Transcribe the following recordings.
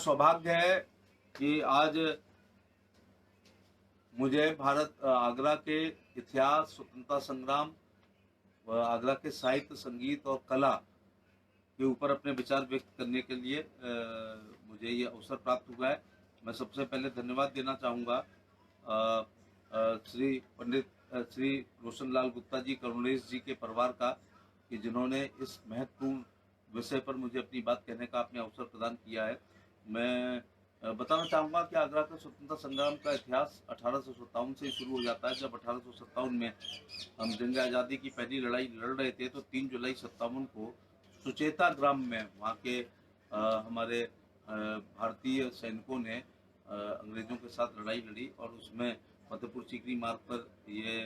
सौभाग्य है कि आज मुझे आगरा के इतिहास, स्वतंत्रता संग्राम, आगरा के साहित्य, संगीत और कला के ऊपर अपने विचार व्यक्त करने के लिए मुझे ये अवसर प्राप्त हुआ है। मैं सबसे पहले धन्यवाद देना चाहूँगा श्री पंडित श्री रोशन लाल गुप्ता जी, करुणेश जी के परिवार का, कि जिन्होंने इस महत्वपूर्ण विषय पर मुझे अपनी बात कहने का आपने अवसर प्रदान किया है। मैं बताना चाहूँगा कि आगरा का स्वतंत्रता संग्राम का इतिहास 1857 से शुरू हो जाता है। जब 1857 में हम जंग आज़ादी की पहली लड़ाई लड़ रहे थे, तो 3 जुलाई 57 को सुचेता ग्राम में वहाँ के हमारे भारतीय सैनिकों ने अंग्रेजों के साथ लड़ाई लड़ी, और उसमें फतेहपुर सीकरी मार्ग पर ये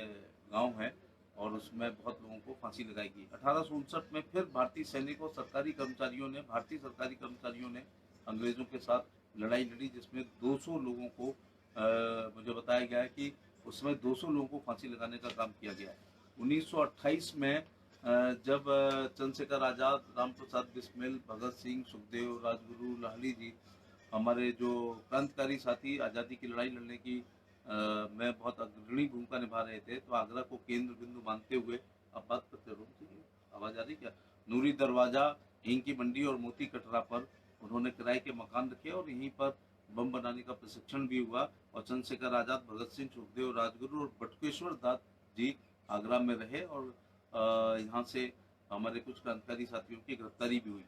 गांव है, और उसमें बहुत लोगों को फांसी लगाई गई। 1859 में फिर भारतीय सैनिकों, भारतीय सरकारी कर्मचारियों ने अंग्रेजों के साथ लड़ाई लड़ी, जिसमें 200 लोगों को मुझे बताया गया है कि उसमें 200 लोगों को फांसी लगाने का काम किया गया है। 1928 में जब चंद्रशेखर आज़ाद, राम प्रसाद बिस्मिल, भगत सिंह, सुखदेव, राजगुरु, लाली जी, हमारे जो क्रांतिकारी साथी आज़ादी की लड़ाई लड़ने की में बहुत अग्रणी भूमिका निभा रहे थे, तो आगरा को केंद्र बिंदु मानते हुए, अब बात करते रहो, आवाज आ रही क्या, नूरी दरवाजा, हींग की मंडी और मोती कटरा पर उन्होंने किराए के मकान रखे, और यहीं पर बम बनाने का प्रशिक्षण भी हुआ। और चंद्रशेखर आज़ाद, भगत सिंह, सुखदेव, राजगुरु और बटुकेश्वर दास जी आगरा में रहे, और यहाँ से हमारे कुछ क्रांतिकारी साथियों की गिरफ्तारी भी हुई।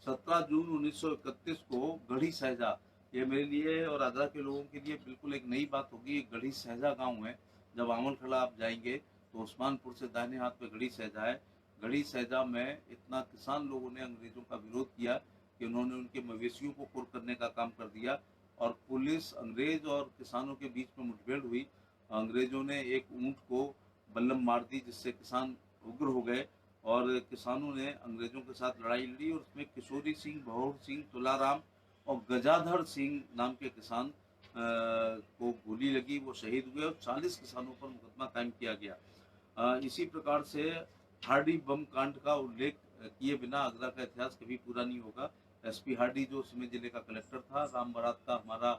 17 जून 1931 को गढ़ी सहजा, ये मेरे लिए और आगरा के लोगों के लिए बिल्कुल एक नई बात होगी। गढ़ी सहजा गांव है। जब आमल खड़ा आप जाएंगे तो उस्मानपुर से दाहिने हाथ पे गढ़ी सहजा है। गढ़ी सहजा में इतना किसान लोगों ने अंग्रेजों का विरोध किया कि उन्होंने उनके मवेशियों को कुर करने का काम कर दिया, और पुलिस, अंग्रेज और किसानों के बीच में मुठभेड़ हुई। अंग्रेजों ने एक ऊंट को बल्लम मार दी, जिससे किसान उग्र हो गए, और किसानों ने अंग्रेजों के साथ लड़ाई लड़ी, और उसमें किशोरी सिंह, भौर सिंह, तुलाराम और गजाधर सिंह नाम के किसान को गोली लगी, वो शहीद हुए, और 40 किसानों पर मुकदमा कायम किया गया। इसी प्रकार से हार्डी बम कांड का उल्लेख किए बिना आगरा का इतिहास कभी पूरा नहीं होगा। एसपी हार्डी जो उस समय जिले का कलेक्टर था, राम बारात का हमारा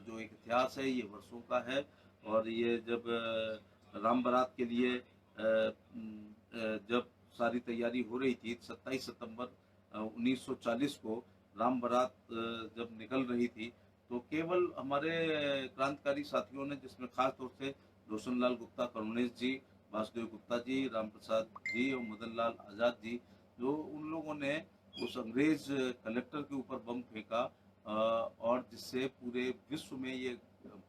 जो एक इतिहास है, ये वर्षों का है। और ये जब राम बारात के लिए जब सारी तैयारी हो रही थी, 27 सितंबर 1940 को राम बारात जब निकल रही थी, तो केवल हमारे क्रांतिकारी साथियों ने, जिसमें खास तौर से रोशन लाल गुप्ता, करुणेश जी, वासुदेव गुप्ता जी, राम प्रसाद जी और मदन लाल आजाद जी, जो उन लोगों ने उस अंग्रेज कलेक्टर के ऊपर बम फेंका, और जिससे पूरे विश्व में ये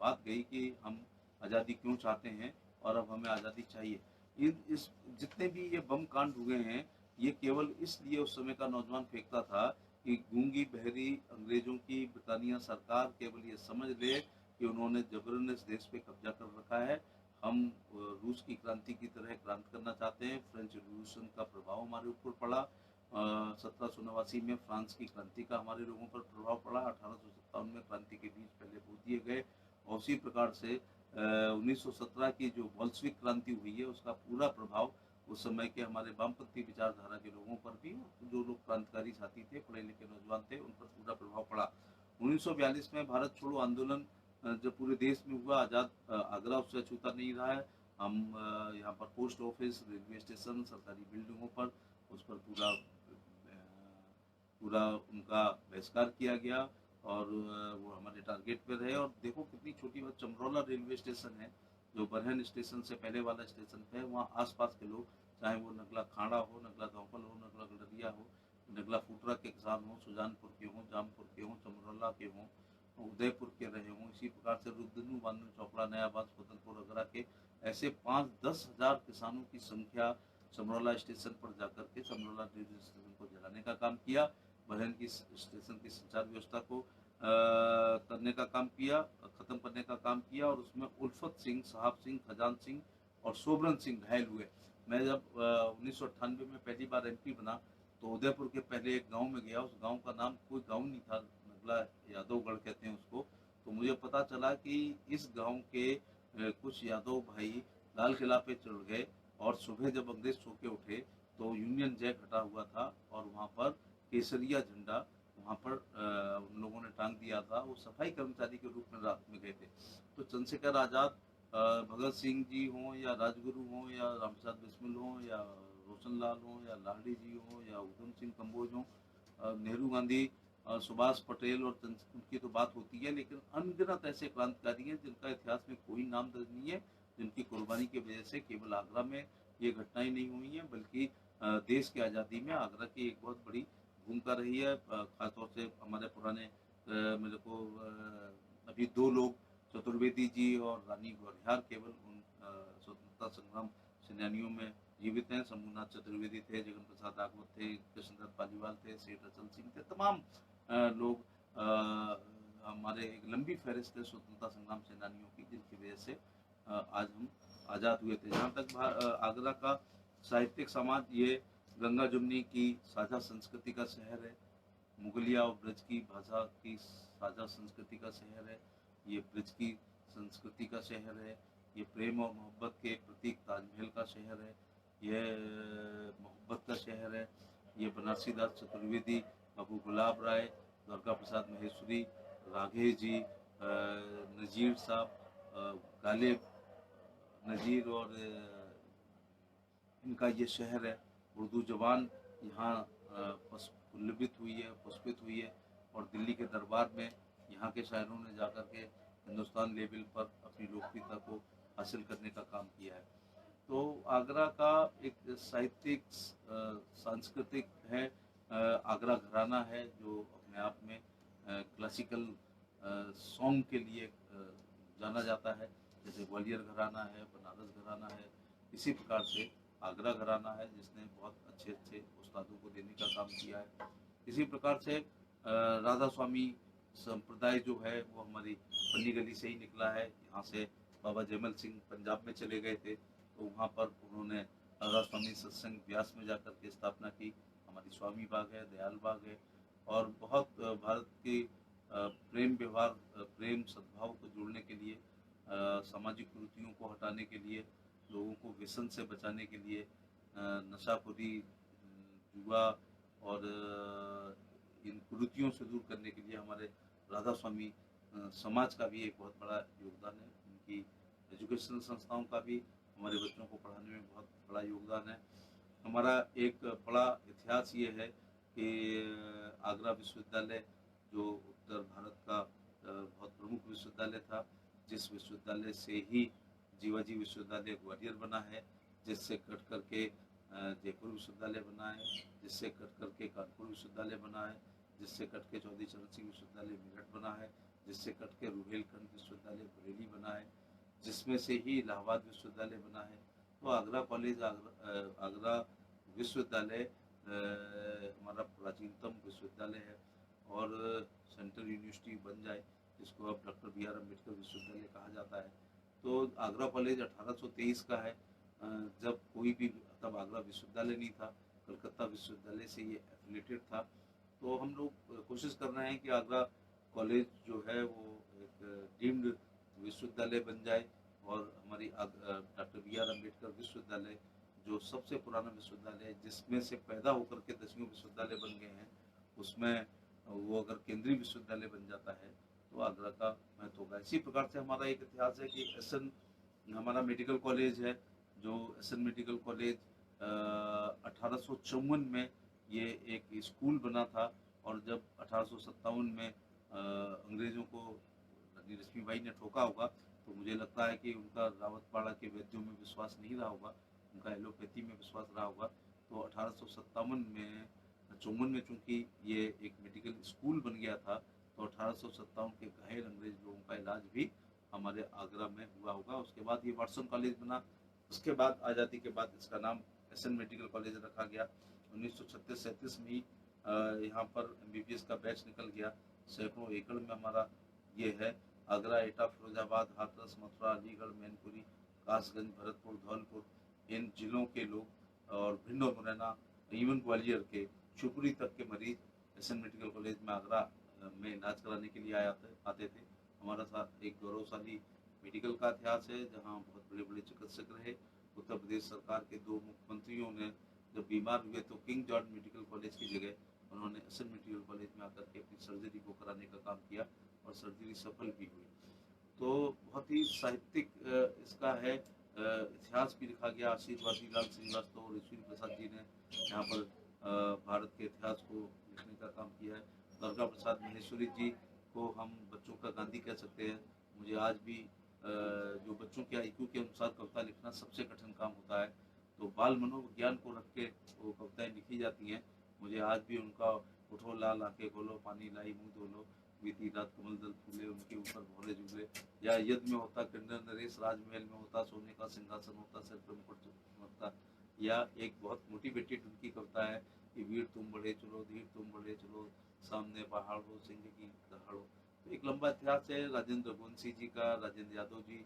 बात गई कि हम आज़ादी क्यों चाहते हैं, और अब हमें आज़ादी चाहिए। इस जितने भी ये बम कांड हुए हैं, ये केवल इसलिए उस समय का नौजवान फेंकता था कि गूंगी बहरी अंग्रेजों की ब्रिटानिया सरकार केवल ये समझ ले कि उन्होंने जबरन इस देश पे कब्जा कर रखा है। हम रूस की क्रांति की तरह क्रांति करना चाहते हैं। फ्रेंच रिवॉल्यूशन का प्रभाव हमारे ऊपर पड़ा। 1789 में फ्रांस की क्रांति का हमारे लोगों पर प्रभाव पड़ा। 1857 में क्रांति के बीज पहले बो दिए गए, और उसी प्रकार से 1917 की जो बोल्शेविक क्रांति हुई है, उसका पूरा प्रभाव उस समय के हमारे वामपंथी विचारधारा के लोगों पर भी, जो लोग क्रांतिकारी साथी थे, पढ़े लिखे नौजवान थे, उन पर पूरा प्रभाव पड़ा। 1942 में भारत छोड़ो आंदोलन जब पूरे देश में हुआ, आजाद आगरा उससे अछूता नहीं रहा है। हम यहाँ पर पोस्ट ऑफिस, रेलवे स्टेशन, सरकारी बिल्डिंगों पर उस पर पूरा उनका बहिष्कार किया गया, और वो हमारे टारगेट पे रहे। और देखो कितनी छोटी बात, चमरौला रेलवे स्टेशन है, जो बरहन स्टेशन से पहले वाला स्टेशन है, वहाँ आसपास के लोग, चाहे वो नगला खाड़ा हो, नगला गांवपल हो, नगला गडरिया हो, नगला फुटरा के किसान हो, सुजानपुर के हों, जामपुर के हों, चमरौला के हों, उदयपुर के रहे हों, इसी प्रकार से रुद्रनू, बांधू, चौपड़ा, नयाबाद, फतेहपुर वगैरह के ऐसे 5-10 हजार किसानों की संख्या समरौला स्टेशन पर जाकर के समरौला रेलवे स्टेशन को जलाने का काम किया, बरहन की स्टेशन की संचार व्यवस्था को करने का काम किया, खत्म करने का काम किया, और उसमें उल्फत सिंह, साहब सिंह, खजान सिंह और सोबरन सिंह घायल हुए। मैं जब 1998 में पहली बार एमपी बना, तो उदयपुर के पहले एक गांव में गया। उस गांव का नाम कोई गांव नहीं था, नगला यादवगढ़ कहते हैं उसको। तो मुझे पता चला कि इस गांव के कुछ यादव भाई लाल किला पे चढ़ गए, और सुबह जब अंग्रेज सो के उठे तो यूनियन जैक हटा हुआ था, और वहाँ पर केसरिया झंडा वहाँ पर उन लोगों ने टांग दिया था, वो सफाई कर्मचारी के रूप में रात में गए थे। तो चंद्रशेखर आज़ाद, भगत सिंह जी हों या राजगुरु हों या रामप्रसाद बिस्मिल हों या रोशन लाल हों या लालड़ी जी हों या उधम सिंह कंबोज हों, नेहरू गांधी, सुभाष पटेल और उनकी तो बात होती है, लेकिन अनगिनत ऐसे क्रांतिकारी हैं जिनका इतिहास में कोई नाम दर्ज नहीं है, जिनकी कुर्बानी की वजह से केवल आगरा में ये घटनाएं नहीं हुई हैं, बल्कि देश की आज़ादी में आगरा की एक बहुत बड़ी भूमिका रही है। खासतौर से हमारे पुराने मेरे को अभी दो लोग, चतुर्वेदी जी और रानी गौरिहार, केवल उन स्वतंत्रता संग्राम सेनानियों में जीवित हैं। शंभुनाथ चतुर्वेदी थे, जगन प्रसाद राघवत थे, कृष्णदत्त पालीवाल थे, सेठ अचल सिंह थे, तमाम लोग हमारे एक लंबी फहरिस्त है स्वतंत्रता संग्राम सेनानियों की, जिनकी वजह से आज हम आज़ाद हुए थे। जहाँ तक आगरा का साहित्यिक समाज, ये गंगा जमुनी की साझा संस्कृति का शहर है, मुगलिया और ब्रज की भाषा की साझा संस्कृति का शहर है, ये ब्रज की संस्कृति का शहर है, ये प्रेम और मोहब्बत के प्रतीक ताजमहल का शहर है, यह मोहब्बत का शहर है, ये बनारसी दास चतुर्वेदी, बाबू गुलाब राय, दुर्गा प्रसाद महेश्वरी, राघे जी, नजीर साहब, गालिब नजीर और इनका ये शहर है। उर्दू जबान यहाँ पुष्पित हुई है, पुष्पित हुई है, और दिल्ली के दरबार में यहाँ के शायरों ने जाकर के हिंदुस्तान लेवल पर अपनी लोकप्रियता को हासिल करने का काम किया है। तो आगरा का एक साहित्यिक सांस्कृतिक है, आगरा घराना है, जो अपने आप में क्लासिकल सॉन्ग के लिए जाना जाता है। जैसे ग्वालियर घराना है, बनारस घराना है, इसी प्रकार से आगरा घराना है, जिसने बहुत अच्छे अच्छे उस्तादों को देने का काम किया है। इसी प्रकार से राधा स्वामी संप्रदाय जो है वो हमारी पल्ली गली से ही निकला है। यहाँ से बाबा जयमल सिंह पंजाब में चले गए थे, तो वहाँ पर उन्होंने राधा स्वामी सत्संग व्यास में जाकर के स्थापना की। हमारी स्वामी बाग है, दयाल बाग है, और बहुत भारत की प्रेम व्यवहार, प्रेम सद्भाव को जोड़ने के लिए, सामाजिक कुरीतियों को हटाने के लिए, लोगों को व्यसन से बचाने के लिए, नशाखोरी, जुआ और इन कुरीतियों से दूर करने के लिए हमारे राधा स्वामी समाज का भी एक बहुत बड़ा योगदान है। उनकी एजुकेशनल संस्थाओं का भी हमारे बच्चों को पढ़ाने में बहुत बड़ा योगदान है। हमारा एक बड़ा इतिहास ये है कि आगरा विश्वविद्यालय जो उत्तर भारत का बहुत प्रमुख विश्वविद्यालय था, जिस विश्वविद्यालय से ही जीवाजी विश्वविद्यालय ग्वालियर बना है, जिससे कट करके जयपुर विश्वविद्यालय बना है, जिससे कट करके कानपुर विश्वविद्यालय बना है, जिससे कट के चौधरी चरण सिंह विश्वविद्यालय मेरठ बना है, जिससे कट के रुहेलखंड विश्वविद्यालय बरेली बना है, जिसमें से ही इलाहाबाद विश्वविद्यालय बना है। तो आगरा कॉलेज, आगरा विश्वविद्यालय हमारा प्राचीनतम विश्वविद्यालय है, और सेंट्रल यूनिवर्सिटी बन जाए, जिसको अब डॉक्टर बी आर अम्बेडकर विश्वविद्यालय कहा जाता है। तो आगरा कॉलेज 1823 का है, जब कोई भी, तब आगरा विश्वविद्यालय नहीं था, कलकत्ता विश्वविद्यालय से ये एफिलेटेड था। तो हम लोग कोशिश कर रहे हैं कि आगरा कॉलेज जो है वो एक डीम्ड विश्वविद्यालय बन जाए, और हमारी डॉक्टर बी आर अम्बेडकर विश्वविद्यालय जो सबसे पुराना विश्वविद्यालय है, जिसमें से पैदा होकर के 10वीं विश्वविद्यालय बन गए हैं, उसमें वो अगर केंद्रीय विश्वविद्यालय बन जाता है तो आगरा का महत्व होगा। इसी प्रकार से हमारा एक इतिहास है कि एसएन हमारा मेडिकल कॉलेज है, जो एसएन मेडिकल कॉलेज 1854 में ये एक स्कूल बना था, और जब 1857 में अंग्रेज़ों को रानी लक्ष्मीबाई ने ठोका होगा, तो मुझे लगता है कि उनका रावतपाड़ा के वैद्यों में विश्वास नहीं रहा होगा, उनका एलोपैथी में विश्वास रहा होगा। तो 1857 में 54 में चूँकि ये एक मेडिकल स्कूल बन गया था, तो 1857 के घायल अंग्रेज लोगों का इलाज भी हमारे आगरा में हुआ होगा। उसके बाद ये वाटसन कॉलेज बना, उसके बाद आज़ादी के बाद इसका नाम एसएन मेडिकल कॉलेज रखा गया। 1936-37 में ही यहाँ पर एमबीबीएस का बैच निकल गया। सैकड़ों एकड़ में हमारा ये है। आगरा, एटा, फिरोजाबाद, हाथरस, मथुरा, अलीगढ़, मैनपुरी, कासगंज, भरतपुर, धौलपुर, इन जिलों के लोग, और भिंड और मुरैना, इवन ग्वालियर के शिवपुरी तक के मरीज एसएन मेडिकल कॉलेज में आगरा में इलाज कराने के लिए आते थे। हमारा साथ एक गौरवशाली मेडिकल का इतिहास है, जहाँ बहुत बड़े बड़े चिकित्सक रहे। उत्तर प्रदेश सरकार के 2 मुख्यमंत्रियों ने जब बीमार हुए तो किंग जॉर्ज मेडिकल कॉलेज की जगह उन्होंने एसएन मेडिकल कॉलेज में आकर के अपनी सर्जरी को कराने का काम किया और सर्जरी सफल भी हुई। तो बहुत ही साहित्यिक इसका है, इतिहास भी लिखा गया। आशीर्वादी लाल श्रीवास्तव और ईश्वरी प्रसाद जी ने यहाँ पर भारत के इतिहास को लिखने का काम किया है। दुर्गा प्रसाद महेश्वरी जी को हम बच्चों का गांधी कह सकते हैं। मुझे आज भी जो बच्चों के आईक्यू के अनुसार कविता लिखना सबसे कठिन काम होता है, तो बाल मनोविज्ञान को रख के वो कविताएं लिखी जाती हैं। मुझे आज भी उनका उठो लाल आंखें खोलो, पानी लाई मुंह धो लो, बीती रात कमल दल फूले, उनके ऊपर भौरे झूले, या यज्ञ में होता किन्नर नरेश, राजमहल में होता सोने का सिंहासन होता, सिर पर मुकुट चमकता। या एक बहुत मोटिवेटेड उनकी कविता है कि वीर तुम बढ़े चलो, धीर तुम बढ़े चलो, सामने पहाड़ हो, सिंह की दहाड़ हो। तो एक लंबा इतिहास है राजेंद्र रघुवंशी जी का, राजेंद्र यादव जी,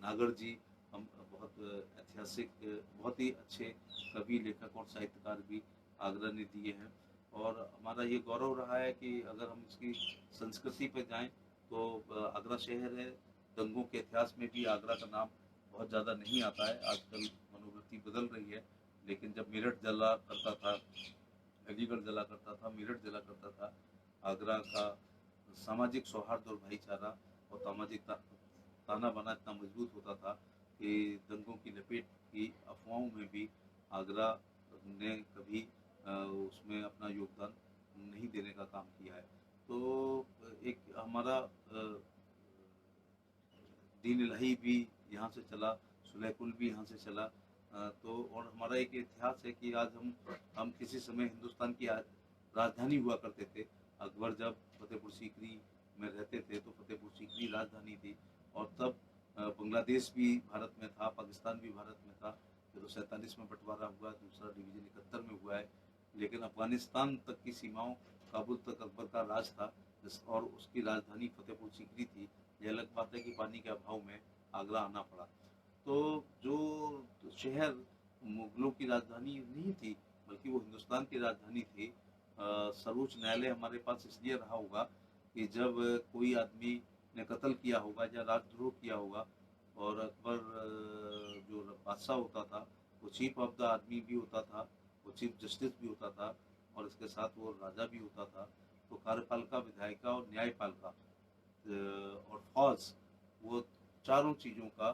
नागर जी, हम बहुत ऐतिहासिक, बहुत ही अच्छे कवि, लेखक और साहित्यकार भी आगरा ने दिए हैं। और हमारा ये गौरव रहा है कि अगर हम इसकी संस्कृति पर जाएं तो आगरा शहर है। दंगों के इतिहास में भी आगरा का नाम बहुत ज़्यादा नहीं आता है। आजकल मनोवृत्ति बदल रही है, लेकिन जब मेरठ जला करता था, अलीगढ़ जला करता था, मेरठ जला करता था, आगरा का सामाजिक सौहार्द और भाईचारा और सामाजिक ताना बाना इतना मजबूत होता था कि दंगों की लपेट की अफवाहों में भी आगरा ने कभी उसमें अपना योगदान नहीं देने का काम किया है। तो एक हमारा दीन इलाही भी यहाँ से चला, सुलहकुल भी यहाँ से चला। तो और हमारा एक इतिहास है कि आज हम किसी समय हिंदुस्तान की राजधानी हुआ करते थे। अकबर जब फतेहपुर सीकरी में रहते थे तो फतेहपुर सीकरी राजधानी थी, और तब बांग्लादेश भी भारत में था, पाकिस्तान भी भारत में था। फिर 47 में बंटवारा हुआ, दूसरा डिवीजन 71 में हुआ है। लेकिन अफगानिस्तान तक की सीमाओं, काबुल तक अकबर का राज था, और उसकी राजधानी फतेहपुर सीकरी थी। ये अलग बात है कि पानी के अभाव में आगरा आना पड़ा। तो जो शहर मुगलों की राजधानी नहीं थी, बल्कि वो हिंदुस्तान की राजधानी थी। सर्वोच्च न्यायालय हमारे पास इसलिए रहा होगा कि जब कोई आदमी ने कत्ल किया होगा या राजद्रोह किया होगा, और अकबर जो बादशाह होता था वो चीफ ऑफ द आर्मी भी होता था, वो चीफ जस्टिस भी होता था, और इसके साथ वो राजा भी होता था। तो कार्यपालिका, विधायिका और न्यायपालिका और फौज, वो चारों चीज़ों का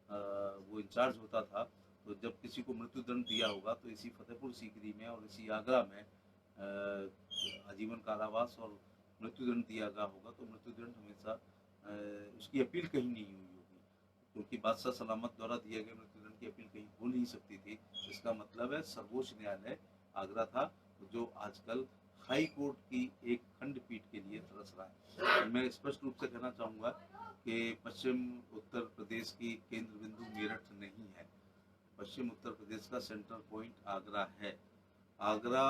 वो इंचार्ज होता था। तो जब किसी को मृत्युदंड दिया होगा तो इसी फतेहपुर सीकरी में और इसी आगरा में आजीवन कारावास और मृत्युदंड दिया गया होगा। तो मृत्युदंड हमेशा उसकी अपील कहीं नहीं हुई होगी, क्योंकि बादशाह सलामत द्वारा दिए गए मृत्युदंड की अपील कहीं हो नहीं सकती थी। इसका मतलब है सर्वोच्च न्यायालय आगरा था, जो आजकल हाई कोर्ट की एक खंडपीठ के लिए तरस रहा है। तो मैं स्पष्ट रूप से कहना चाहूँगा कि पश्चिम उत्तर प्रदेश की केंद्र बिंदु मेरठ नहीं है। पश्चिम उत्तर प्रदेश का सेंटर पॉइंट आगरा है। आगरा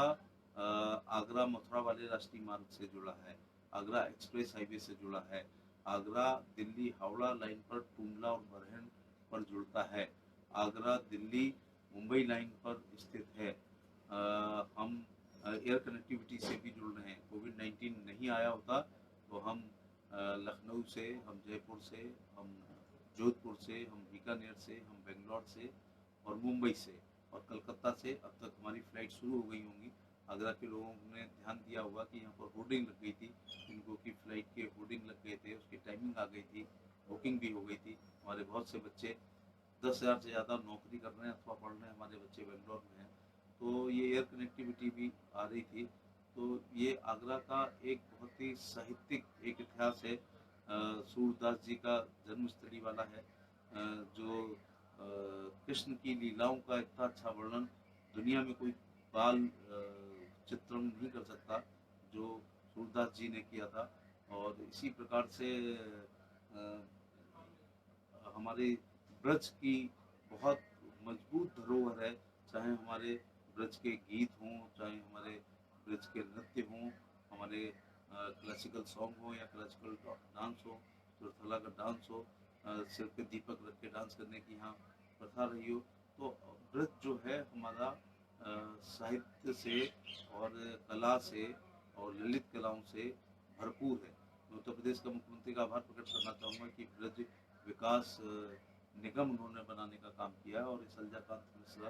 आगरा मथुरा वाले राष्ट्रीय मार्ग से जुड़ा है, आगरा एक्सप्रेस हाईवे से जुड़ा है, आगरा दिल्ली हावड़ा लाइन पर टूंडला और बरहेन पर जुड़ता है, आगरा दिल्ली मुंबई लाइन पर स्थित है। हम एयर कनेक्टिविटी से भी जुड़ रहे हैं। कोविड-19 नहीं आया होता तो हम लखनऊ से, हम जयपुर से, हम जोधपुर से, हम बीकानेर से, हम बेंगलोर से और मुंबई से और कलकत्ता से अब तक हमारी फ़्लाइट शुरू हो गई होंगी। आगरा के लोगों ने ध्यान दिया होगा कि यहाँ पर होर्डिंग लग गई थी, इनको की फ़्लाइट के होर्डिंग लग गए थे, उसकी टाइमिंग आ गई थी, बुकिंग भी हो गई थी। हमारे बहुत से बच्चे 10,000 से ज़्यादा नौकरी कर रहे हैं अथवा पढ़ रहे हैं, हमारे बच्चे बेंगलोर में हैं। तो ये एयर कनेक्टिविटी भी आ रही थी। तो ये आगरा का एक बहुत ही साहित्यिक एक इतिहास है। सूरदास जी का जन्मस्थली वाला है, जो कृष्ण की लीलाओं का इतना अच्छा वर्णन दुनिया में कोई बाल चित्रण नहीं कर सकता जो सूरदास जी ने किया था। और इसी प्रकार से हमारे ब्रज की बहुत मजबूत धरोहर है, चाहे हमारे ब्रज के गीत हों, चाहे हमारे ब्रज के नृत्य हों, हमारे क्लासिकल सॉन्ग हो या क्लासिकल डांस हो, सुरथला का डांस हो, सिर पे दीपक रख के डांस करने की यहाँ प्रथा रही हो। तो ब्रज जो है हमारा साहित्य से और कला से और ललित कलाओं से भरपूर है। मैं उत्तर प्रदेश का मुख्यमंत्री का आभार प्रकट करना चाहूँगा कि ब्रज विकास निगम उन्होंने बनाने का काम किया, और इस अलजाकांत मिश्रा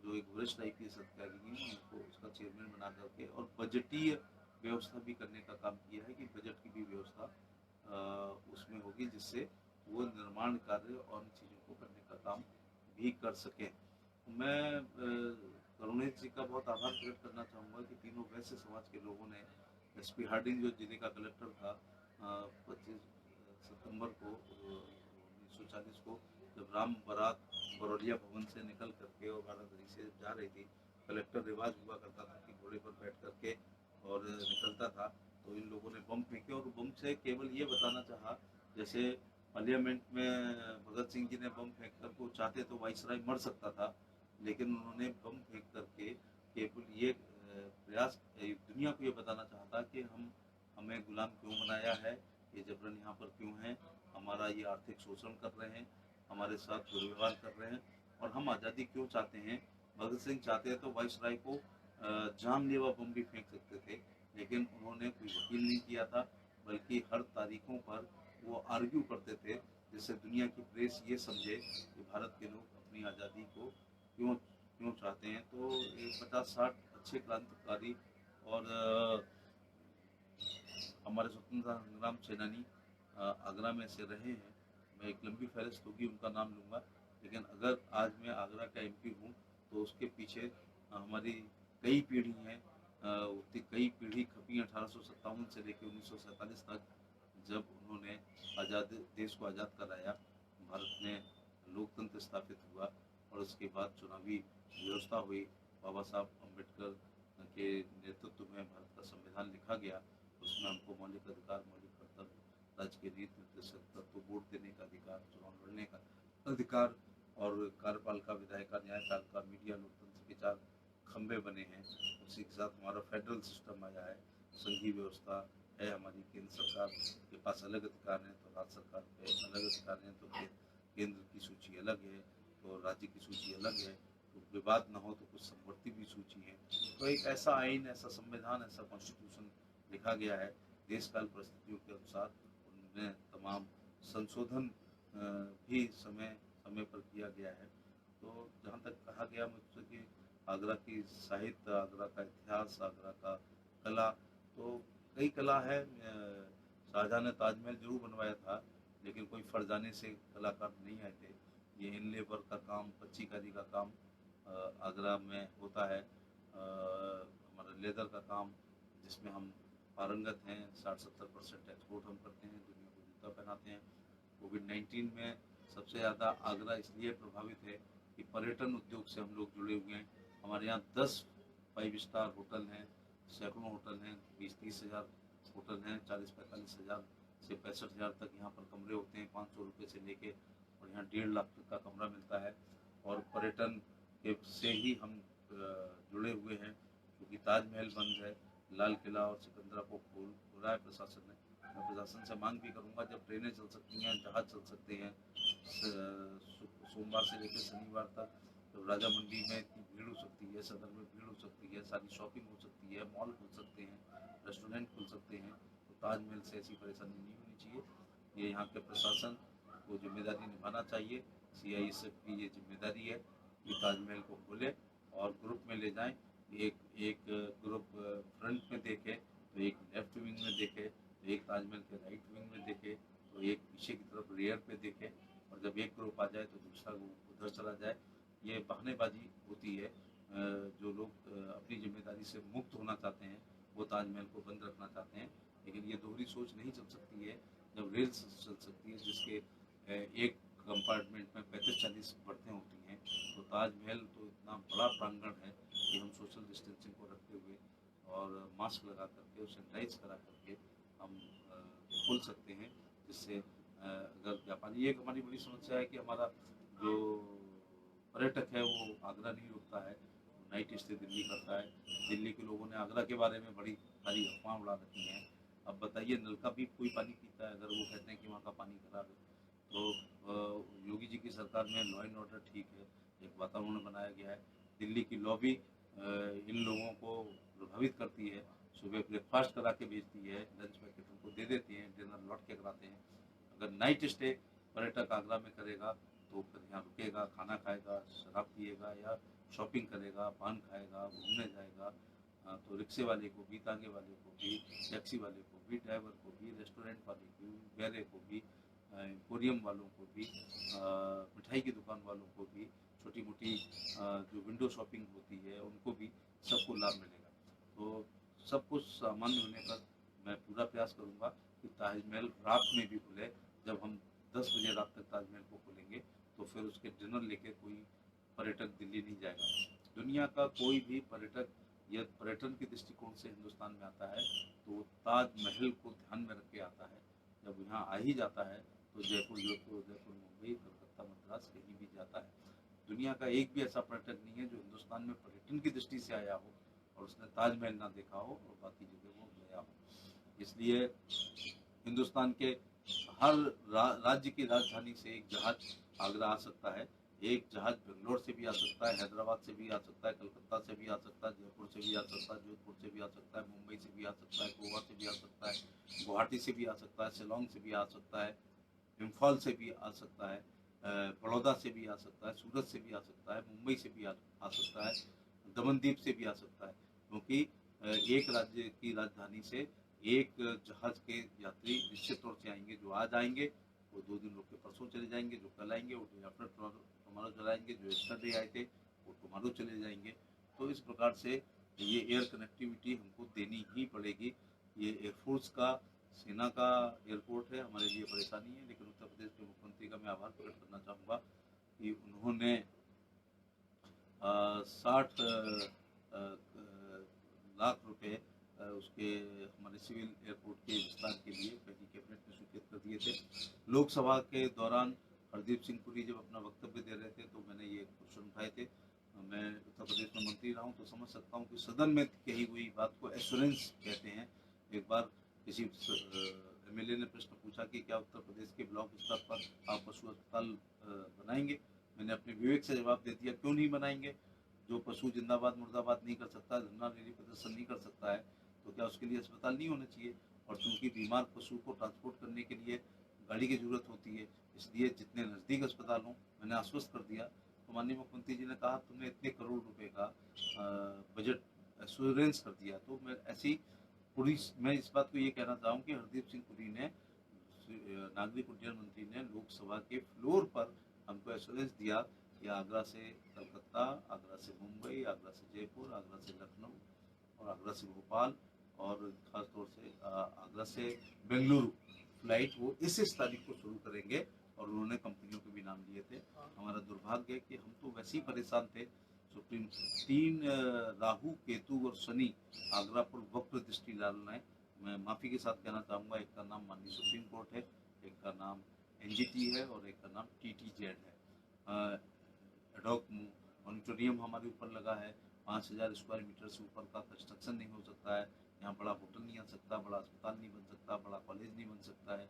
जो एक वरिष्ठ IPS अधिकारी हैं उनको उसका चेयरमैन बना करके और बजटीय व्यवस्था भी करने का काम किया है कि बजट की भी व्यवस्था उसमें होगी, जिससे वो निर्माण कार्य और इन चीज़ों को करने का काम भी कर सकें। मैं करुणेश जी का बहुत आभार प्रकट करना चाहूँगा कि तीनों वैश्य समाज के लोगों ने SP हार्डिंग जो जिले का कलेक्टर था 25 सितंबर को 1940 को, जब राम बारात बरौलिया भवन से निकल करके और बारादरी से जा रही थी, कलेक्टर रिवाज हुआ करता था कि घोड़े पर बैठ करके और निकलता था, तो इन लोगों ने बम फेंके और बम से केवल ये बताना चाहा, जैसे पार्लियामेंट में भगत सिंह जी ने बम फेंक कर को चाहते तो वाइसराय मर सकता था, लेकिन उन्होंने बम फेंक करके केवल ये प्रयास दुनिया को ये बताना चाहता कि हमें गुलाम क्यों बनाया है, ये जबरन यहाँ पर क्यों है, हमारा ये आर्थिक शोषण कर रहे हैं, हमारे साथ दुर्व्यवहार कर रहे हैं और हम आज़ादी क्यों चाहते हैं। भगत सिंह चाहते हैं तो वाइसराय को जानलेवा बम भी फेंक सकते थे, लेकिन उन्होंने कोई वकील नहीं किया था, बल्कि हर तारीखों पर वो आर्ग्यू करते थे, जिससे दुनिया की प्रेस ये समझे कि भारत के लोग अपनी आज़ादी को क्यों क्यों चाहते हैं। तो ये 50-60 अच्छे क्रांतिकारी और हमारे स्वतंत्रता संग्राम सेनानी आगरा में से रहे हैं। मैं एक लंबी फहरिस्त होगी उनका नाम लूँगा, लेकिन अगर आज मैं आगरा का MP हूँ तो उसके पीछे हमारी कई पीढ़ी हैं, कई पीढ़ी खपी 1857 से लेकर 1947 तक, जब उन्होंने आज़ाद देश को आज़ाद कराया, भारत में लोकतंत्र स्थापित हुआ और उसके बाद चुनावी व्यवस्था हुई, बाबा साहब अम्बेडकर के नेतृत्व में भारत का संविधान लिखा गया, उसमें हमको मौलिक अधिकार, मौलिक कर्तव्य, राज्य के नीति निर्देशक तत्व, वोट देने का अधिकार, चुनाव लड़ने का अधिकार और कार्यपालिका, विधायिका, न्यायपालिका, मीडिया, लोकतंत्र के 4 खंभे बने हैं। उसी के साथ हमारा फेडरल सिस्टम आया है, संघीय व्यवस्था है, हमारी केंद्र सरकार के पास अलग अधिकार हैं तो राज्य सरकार पे अलग अधिकार हैं, तो केंद्र की सूची अलग है तो राज्य की सूची अलग है, तो विवाद न हो तो कुछ समवर्ती भी सूची है। तो एक ऐसा आइन, ऐसा संविधान, ऐसा कॉन्स्टिट्यूशन लिखा गया है, देश काल परिस्थितियों के अनुसार उनमें तमाम संशोधन भी समय समय पर किया गया है। तो जहाँ तक कहा गया मुझसे कि आगरा की साहित्य, आगरा का इतिहास, आगरा का कला, तो कई कला है। शाहजहाँ ने ताजमहल जरूर बनवाया था, लेकिन कोई फरजाने से कलाकार नहीं आए थे। ये इनले वर्क का काम, पच्चीकारी का काम आगरा में होता है। हमारा लेदर का काम, जिसमें हम पारंगत हैं, 60-70% एक्सपोर्ट हम करते हैं, दुनिया को जूता पहनाते हैं। कोविड-19 में सबसे ज़्यादा आगरा इसलिए प्रभावित है कि पर्यटन उद्योग से हम लोग जुड़े हुए हैं। हमारे यहाँ 10 5 स्टार होटल हैं, सैकड़ों होटल हैं, 20-30 हज़ार होटल हैं, 40-45 हज़ार से 65 हज़ार तक यहाँ पर कमरे होते हैं, 500 रुपये से लेके, और यहाँ 1.5 लाख तक का कमरा मिलता है। और पर्यटन के से ही हम जुड़े हुए हैं, क्योंकि ताजमहल बंद है, लाल किला और सिकंदरा को खोला है प्रशासन ने। मैं प्रशासन से मांग भी करूँगा, जब ट्रेनें चल सकती हैं, जहाज चल सकते हैं, सोमवार से लेकर शनिवार तक, तो राजा मंडी में इतनी भीड़ हो सकती है, सदर में भीड़ हो सकती है, सारी शॉपिंग हो सकती है, मॉल खुल सकते हैं, रेस्टोरेंट खुल सकते हैं, तो ताजमहल से ऐसी परेशानी नहीं होनी चाहिए। ये यहाँ के प्रशासन को जिम्मेदारी निभाना चाहिए। CISF की ये जिम्मेदारी है कि ताजमहल को खोले और ग्रुप में ले जाएं। एक ग्रुप फ्रंट में देखे तो एक लेफ्ट विंग में देखे, तो एक ताजमहल के राइट विंग में देखे, तो एक पीछे की तरफ रेयर पे देखे, और जब एक ग्रुप आ जाए तो दूसरा ग्रुप उधर चला जाए। ये बहानेबाजी होती है। जो लोग अपनी जिम्मेदारी से मुक्त होना चाहते हैं वो ताजमहल को बंद रखना चाहते हैं, लेकिन ये दोहरी सोच नहीं चल सकती है। जब रेल चल सकती है जिसके एक कंपार्टमेंट में 35-40 बर्तें होती हैं, तो ताजमहल तो इतना बड़ा प्रांगण है कि हम सोशल डिस्टेंसिंग को रखते हुए और मास्क लगा करके और सैनिटाइज करा करके हम खोल सकते हैं, जिससे अगर जापानी, एक हमारी बड़ी समस्या है कि हमारा जो पर्यटक है वो आगरा नहीं रुकता है, नाइट स्टे दिल्ली करता है। दिल्ली के लोगों ने आगरा के बारे में बड़ी सारी अफवाह उड़ा रखी हैं। अब बताइए, नल का भी कोई पानी पीता है? अगर वो कहते हैं कि वहाँ का पानी खराब है, तो योगी जी की सरकार में लॉ एंड ऑर्डर ठीक है, एक वातावरण बनाया गया है। दिल्ली की लॉबी इन लोगों को प्रभावित करती है, सुबह ब्रेकफास्ट करा के भेजती है, लंच पैकेट उनको दे देती हैं, डिनर लौट के कराते हैं। अगर नाइट स्टे पर्यटक आगरा में करेगा तो फिर यहाँ रुकेगा, खाना खाएगा, शराब पिएगा या शॉपिंग करेगा, पान खाएगा, घूमने जाएगा, तो रिक्शे वाले को भी, तांगे वाले को भी, टैक्सी वाले को भी, ड्राइवर को भी, रेस्टोरेंट वाले को भी, गहरे को भी, एम्पोरियम वालों को भी, मिठाई की दुकान वालों को भी, छोटी मोटी जो विंडो शॉपिंग होती है उनको भी, सबको लाभ मिलेगा। तो सब कुछ सामान्य होने पर मैं पूरा प्रयास करूंगा कि ताजमहल रात में भी खुले। जब हम 10 बजे रात तक ताजमहल को खोलेंगे तो फिर उसके डिनर लेके कोई पर्यटक दिल्ली नहीं जाएगा। दुनिया का कोई भी पर्यटक यह पर्यटन के दृष्टिकोण से हिंदुस्तान में आता है तो वो ताजमहल को ध्यान में रख के आता है। जब यहाँ आ ही जाता है तो जयपुर, जोधपुर, उदयपुर, मुंबई, कलकत्ता, मद्रास कहीं भी जाता है। दुनिया का एक भी ऐसा पर्यटक नहीं है जो हिंदुस्तान में पर्यटन की दृष्टि से आया हो और उसने ताजमहल ना देखा हो और बाकी जगह वो गया हो। इसलिए हिंदुस्तान के हर राज्य की राजधानी से एक जहाज आगरा आ सकता है, एक जहाज बेंगलोर से भी आ सकता है, हैदराबाद से भी आ सकता है, कलकत्ता से भी आ सकता है, जयपुर से भी आ सकता है, जोधपुर से भी आ सकता है, मुंबई से भी आ सकता है, गोवा से भी आ सकता है, गुवाहाटी से भी आ सकता है, शिलोंग से भी आ सकता है, इम्फाल से भी आ सकता है, बड़ौदा से भी आ सकता है, सूरत से भी आ सकता है, मुंबई से भी आ सकता है, दमनदीप से भी आ सकता है। क्योंकि एक राज्य की राजधानी से एक जहाज के यात्री निश्चित तौर से आएंगे। जो आज आएंगे वो 2 दिन रुक के परसों चले जाएंगे, जो कल आएंगे वो डे आफ्टर टुमारो चले आएंगे, जो यस्टरडे आए थे वो टुमारो चले जाएंगे। तो इस प्रकार से ये एयर कनेक्टिविटी हमको देनी ही पड़ेगी। ये एयरफोर्स का, सेना का एयरपोर्ट है, हमारे लिए परेशानी है। लेकिन उत्तर प्रदेश के मुख्यमंत्री का मैं आभार प्रकट करना चाहूँगा कि उन्होंने 60 लाख रुपए उसके हमारे सिविल एयरपोर्ट के विस्तार के लिए पहली कैबिनेट में स्वीकृत कर दिए थे। लोकसभा के दौरान हरदीप सिंह पुरी जब अपना वक्तव्य दे रहे थे तो मैंने ये क्वेश्चन उठाए थे। मैं उत्तर प्रदेश में मंत्री रहा हूँ तो समझ सकता हूँ कि सदन में कही हुई बात को एश्योरेंस कहते हैं। एक बार किसी एमएलए ने प्रश्न पूछा कि क्या उत्तर प्रदेश के ब्लॉक स्तर पर आप पशु अस्पताल बनाएंगे। मैंने अपने विवेक से जवाब दे दिया, क्यों नहीं बनाएंगे। जो पशु जिंदाबाद मुर्दाबाद नहीं कर सकता, धरना रैली प्रदर्शन नहीं कर सकता है, तो क्या उसके लिए अस्पताल नहीं होने चाहिए। और चूंकि बीमार पशु को ट्रांसपोर्ट करने के लिए गाड़ी की जरूरत होती है, इसलिए जितने नज़दीक अस्पताल हों, मैंने आश्वस्त कर दिया। तो माननीय मुख्यमंत्री जी ने कहा तुमने इतने करोड़ रुपए का बजट एश्योरेंस कर दिया। तो मैं ऐसी पूरी, मैं इस बात को ये कहना चाहूँ कि हरदीप सिंह पुरी ने, नागरिक उड्डयन मंत्री ने लोकसभा के फ्लोर पर हमको एश्योरेंस दिया कि आगरा से कलकत्ता, आगरा से मुंबई, आगरा से जयपुर, आगरा से लखनऊ और आगरा से भोपाल और खास तौर से आगरा से बेंगलुरु फ्लाइट वो इस तारीख को शुरू करेंगे। और उन्होंने कंपनियों के भी नाम लिए थे। हमारा दुर्भाग्य है कि हम तो वैसे ही परेशान थे। सुप्रीम 3 राहु, केतु और शनि आगरा पर वक्र दृष्टि डालना है। मैं माफ़ी के साथ कहना चाहूँगा, एक का नाम माननीय सुप्रीम कोर्ट है, एक का नाम एनजीटी है और एक का नाम टीटीजेड है। एडॉक ऑडिटोरियम हमारे ऊपर लगा है, 5000 स्क्वायर मीटर से ऊपर का कंस्ट्रक्शन नहीं हो सकता है। यहाँ बड़ा होटल नहीं आ सकता, बड़ा अस्पताल नहीं बन सकता, बड़ा कॉलेज नहीं बन सकता है।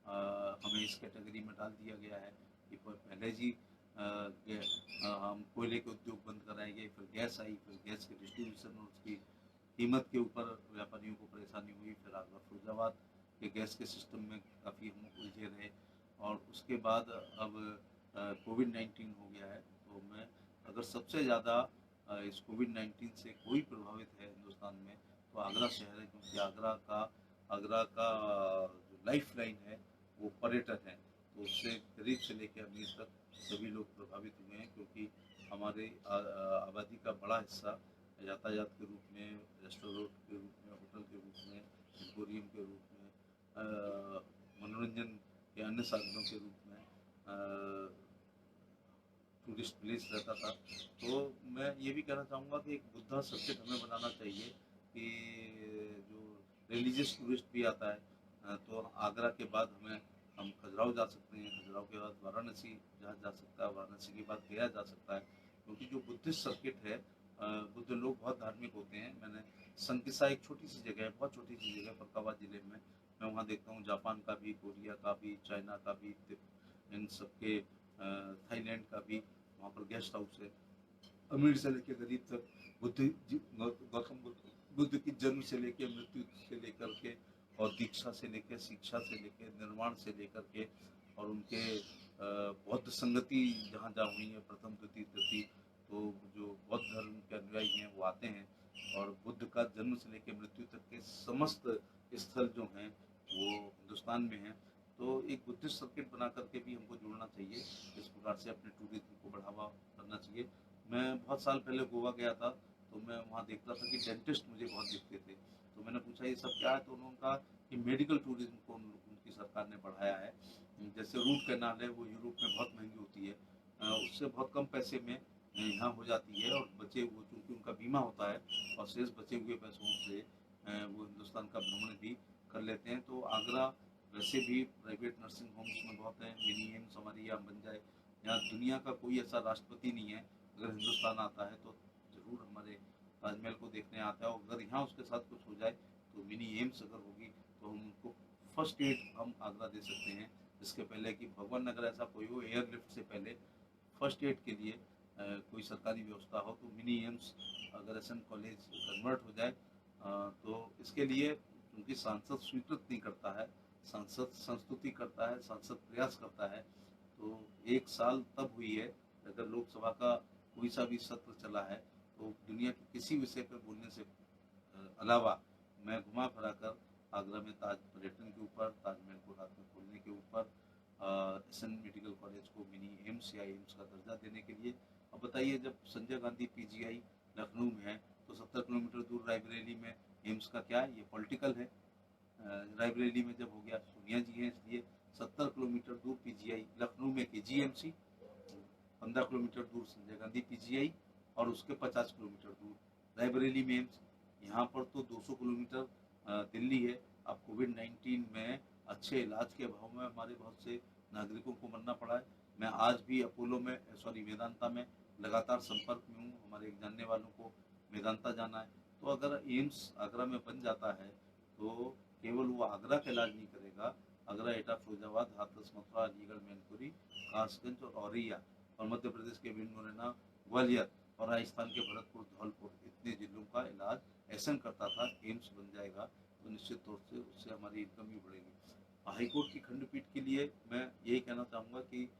हमें इस कैटेगरी में डाल दिया गया है कि पहले जी हम कोयले के उद्योग बंद कराएंगे, फिर गैस आई, फिर गैस के डिस्ट्रीब्यूशन और उसकी कीमत के ऊपर व्यापारियों को परेशानी हुई। फिर आगरा फिरोजाबाद के गैस के सिस्टम में काफ़ी हम उलझे रहे और उसके बाद अब कोविड-19 हो गया है। तो मैं अगर सबसे ज़्यादा इस कोविड-19 से कोई प्रभावित है हिंदुस्तान में तो आगरा शहर है, क्योंकि आगरा का जो लाइफ लाइन है वो पर्यटन है। तो उससे गरीब से लेकर अमीर तक सभी लोग प्रभावित हुए हैं, क्योंकि हमारे आबादी का बड़ा हिस्सा यातायात के रूप में, रेस्टोरेंट के रूप में, होटल के रूप में, एम्पोरियम के रूप में, मनोरंजन के अन्य साधनों के रूप में टूरिस्ट प्लेस रहता था। तो मैं ये भी कहना चाहूँगा कि एक बुद्धा सर्किट हमें बनाना चाहिए कि जो रिलीजियस टूरिस्ट भी आता है तो आगरा के बाद हम खजुराहो जा सकते हैं, खजुराहो के बाद वाराणसी जा सकता है, वाराणसी के बाद गया जा सकता है। क्योंकि जो बुद्धिस्ट सर्किट है, बुद्ध लोग बहुत धार्मिक होते हैं। मैंने संकिसा एक छोटी सी जगह है, बहुत छोटी सी जगह फरक्काबाद जिले में, मैं वहाँ देखता हूँ जापान का भी, कोरिया का भी, चाइना का भी, इन सबके थाईलैंड का भी वहाँ पर गेस्ट हाउस है। अमीर से लेकर गरीब तक गौतम बुद्ध की जन्म से लेकर मृत्यु से लेकर के और दीक्षा से लेकर, शिक्षा से लेकर, निर्माण से लेकर के और उनके बौद्ध संगति जहाँ जहाँ हुई है, प्रथम द्वितीय तृतीय, तो जो बौद्ध धर्म के अनुयायी हैं वो आते हैं और बुद्ध का जन्म से लेकर मृत्यु तक के समस्त स्थल जो हैं वो हिंदुस्तान में हैं। तो एक बुद्धिस्ट सर्किट बना करके भी हमको जुड़ना चाहिए, इस प्रकार से अपने टूरिज्म को बढ़ावा करना चाहिए। मैं बहुत साल पहले गोवा गया था, तो मैं वहाँ देखता था कि डेंटिस्ट मुझे बहुत दिखते थे। तो मैंने पूछा ये सब क्या है, तो उन्होंने कहा कि मेडिकल टूरिज्म को उनकी सरकार ने बढ़ाया है। जैसे रूट कैनाल है वो यूरोप में बहुत महंगी होती है, उससे बहुत कम पैसे में यहाँ हो जाती है, और बचे हुए चूँकि उनका बीमा होता है और शेष बचे हुए पैसों से वो हिंदुस्तान का भ्रमण भी कर लेते हैं। तो आगरा वैसे भी प्राइवेट नर्सिंग होम्स में बहुत हैं, मिनी एम्स हमारी यहाँ बन जाए। यहाँ दुनिया का कोई ऐसा राष्ट्रपति नहीं है अगर हिंदुस्तान आता है तो ज़रूर हमारे ताजमहल को देखने आता है, और अगर यहाँ उसके साथ कुछ हो जाए तो मिनी एम्स अगर होगी तो हम उनको फर्स्ट एड हम आगरा दे सकते हैं। इसके पहले कि भगवान अगर ऐसा कोई हो, एयरलिफ्ट से पहले फर्स्ट एड के लिए कोई सरकारी व्यवस्था हो, तो मिनी एम्स अगर एस कॉलेज कन्वर्ट हो जाए तो इसके लिए क्योंकि सांसद स्वीकृत नहीं करता है, सांसद संस्तुति करता है, सांसद प्रयास करता है। तो 1 साल तब हुई है अगर लोकसभा का कोई सा भी सत्र चला है तो दुनिया के किसी विषय पर बोलने से अलावा मैं घुमा फिरा कर आगरा में ताज पर्यटन के ऊपर, ताजमहल को रात में खोलने के ऊपर, एसएन मेडिकल कॉलेज को मिनी एम्स या एम्स का दर्जा देने के लिए। अब बताइए, जब संजय गांधी पीजीआई लखनऊ में है तो 70 किलोमीटर दूर रायबरेली में एम्स का क्या है, ये पॉलिटिकल है। रायबरेली में जब हो गया, सोनिया जी हैं इसलिए 70 किलोमीटर दूर पीजीआई, लखनऊ में केजीएमसी, 15 किलोमीटर दूर संजय गांधी पीजीआई और उसके 50 किलोमीटर दूर रायबरेली में एम्स। यहाँ पर तो 200 किलोमीटर दिल्ली है। अब कोविड-19 में अच्छे इलाज के अभाव में हमारे बहुत से नागरिकों को मरना पड़ा है। मैं आज भी अपोलो में मेदांता में लगातार संपर्क में हूँ, हमारे एक जानने वालों को मेदांता जाना है। तो अगर एम्स आगरा में बन जाता है तो केवल वो आगरा का इलाज नहीं करेगा, आगरा, एटा, फिरोजाबाद, हाथरस, मथुरा, अलीगढ़, मैनपुरी, कासगंज और औरैया, और मध्य प्रदेश के भिंड, मुरैना, ग्वालियर और राजस्थान के भरतपुर, धौलपुर, इतने जिलों का इलाज ऐसा करता था। एम्स बन जाएगा तो निश्चित तौर से उससे हमारी इनकम भी बढ़ेगी। हाईकोर्ट की खंडपीठ के लिए मैं यही कहना चाहूँगा कि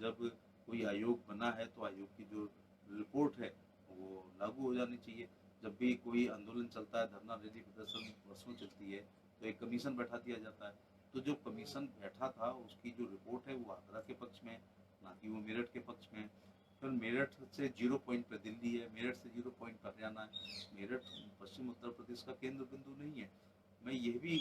जब कोई आयोग बना है तो आयोग की जो रिपोर्ट है वो लागू हो जानी चाहिए। जब भी कोई आंदोलन चलता है, धरना, रैली, प्रदर्शन वर्षों चलती है, तो एक कमीशन बैठा दिया जाता है। तो जो कमीशन बैठा था उसकी जो रिपोर्ट है वो आगरा के पक्ष में, ना कि वो मेरठ के पक्ष में। फिर मेरठ से 0 पॉइंट पर दिल्ली है, मेरठ से 0 पॉइंट पर हरियाणा है। मेरठ पश्चिम उत्तर प्रदेश का केंद्र बिंदु नहीं है। मैं ये भी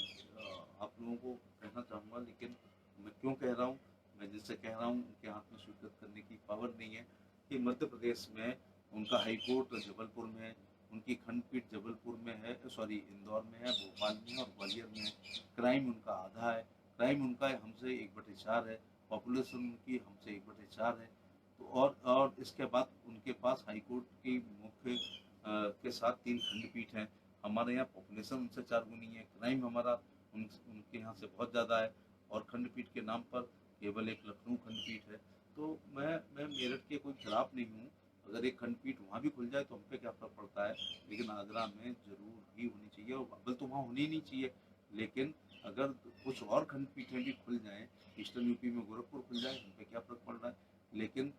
आप लोगों को कहना चाहूँगा, लेकिन मैं क्यों कह रहा हूँ, मैं जिससे कह रहा हूँ उनके हाथ में स्वीकृत करने की पावर नहीं है कि मध्य प्रदेश में उनका हाईकोर्ट जबलपुर में है, उनकी खंडपीठ जबलपुर में है, इंदौर में है, भोपाल में है और ग्वालियर में है। क्राइम उनका आधा है, क्राइम उनका हमसे 1/4 है, पॉपुलेशन उनकी हमसे 1/4 है। तो और इसके बाद उनके पास हाईकोर्ट की मुख्य के साथ 3 खंडपीठ हैं। हमारे यहाँ पॉपुलेशन उनसे 4 गुनी है, क्राइम हमारा उनके यहाँ से बहुत ज़्यादा है, और खंडपीठ के नाम पर केवल एक लखनऊ खंडपीठ है। तो मैं मेरठ के कोई खिलाफ नहीं हूँ, अगर एक खंडपीठ वहाँ भी खुल जाए तो हम पे क्या फर्क पड़ता है, लेकिन आगरा में जरूर ही होनी चाहिए। और अव्वल तो वहाँ होनी नहीं चाहिए, लेकिन अगर कुछ और खंडपीठें भी खुल जाएं, ईस्टर्न यूपी में गोरखपुर खुल जाए, हम पे क्या फर्क पड़ रहा है। लेकिन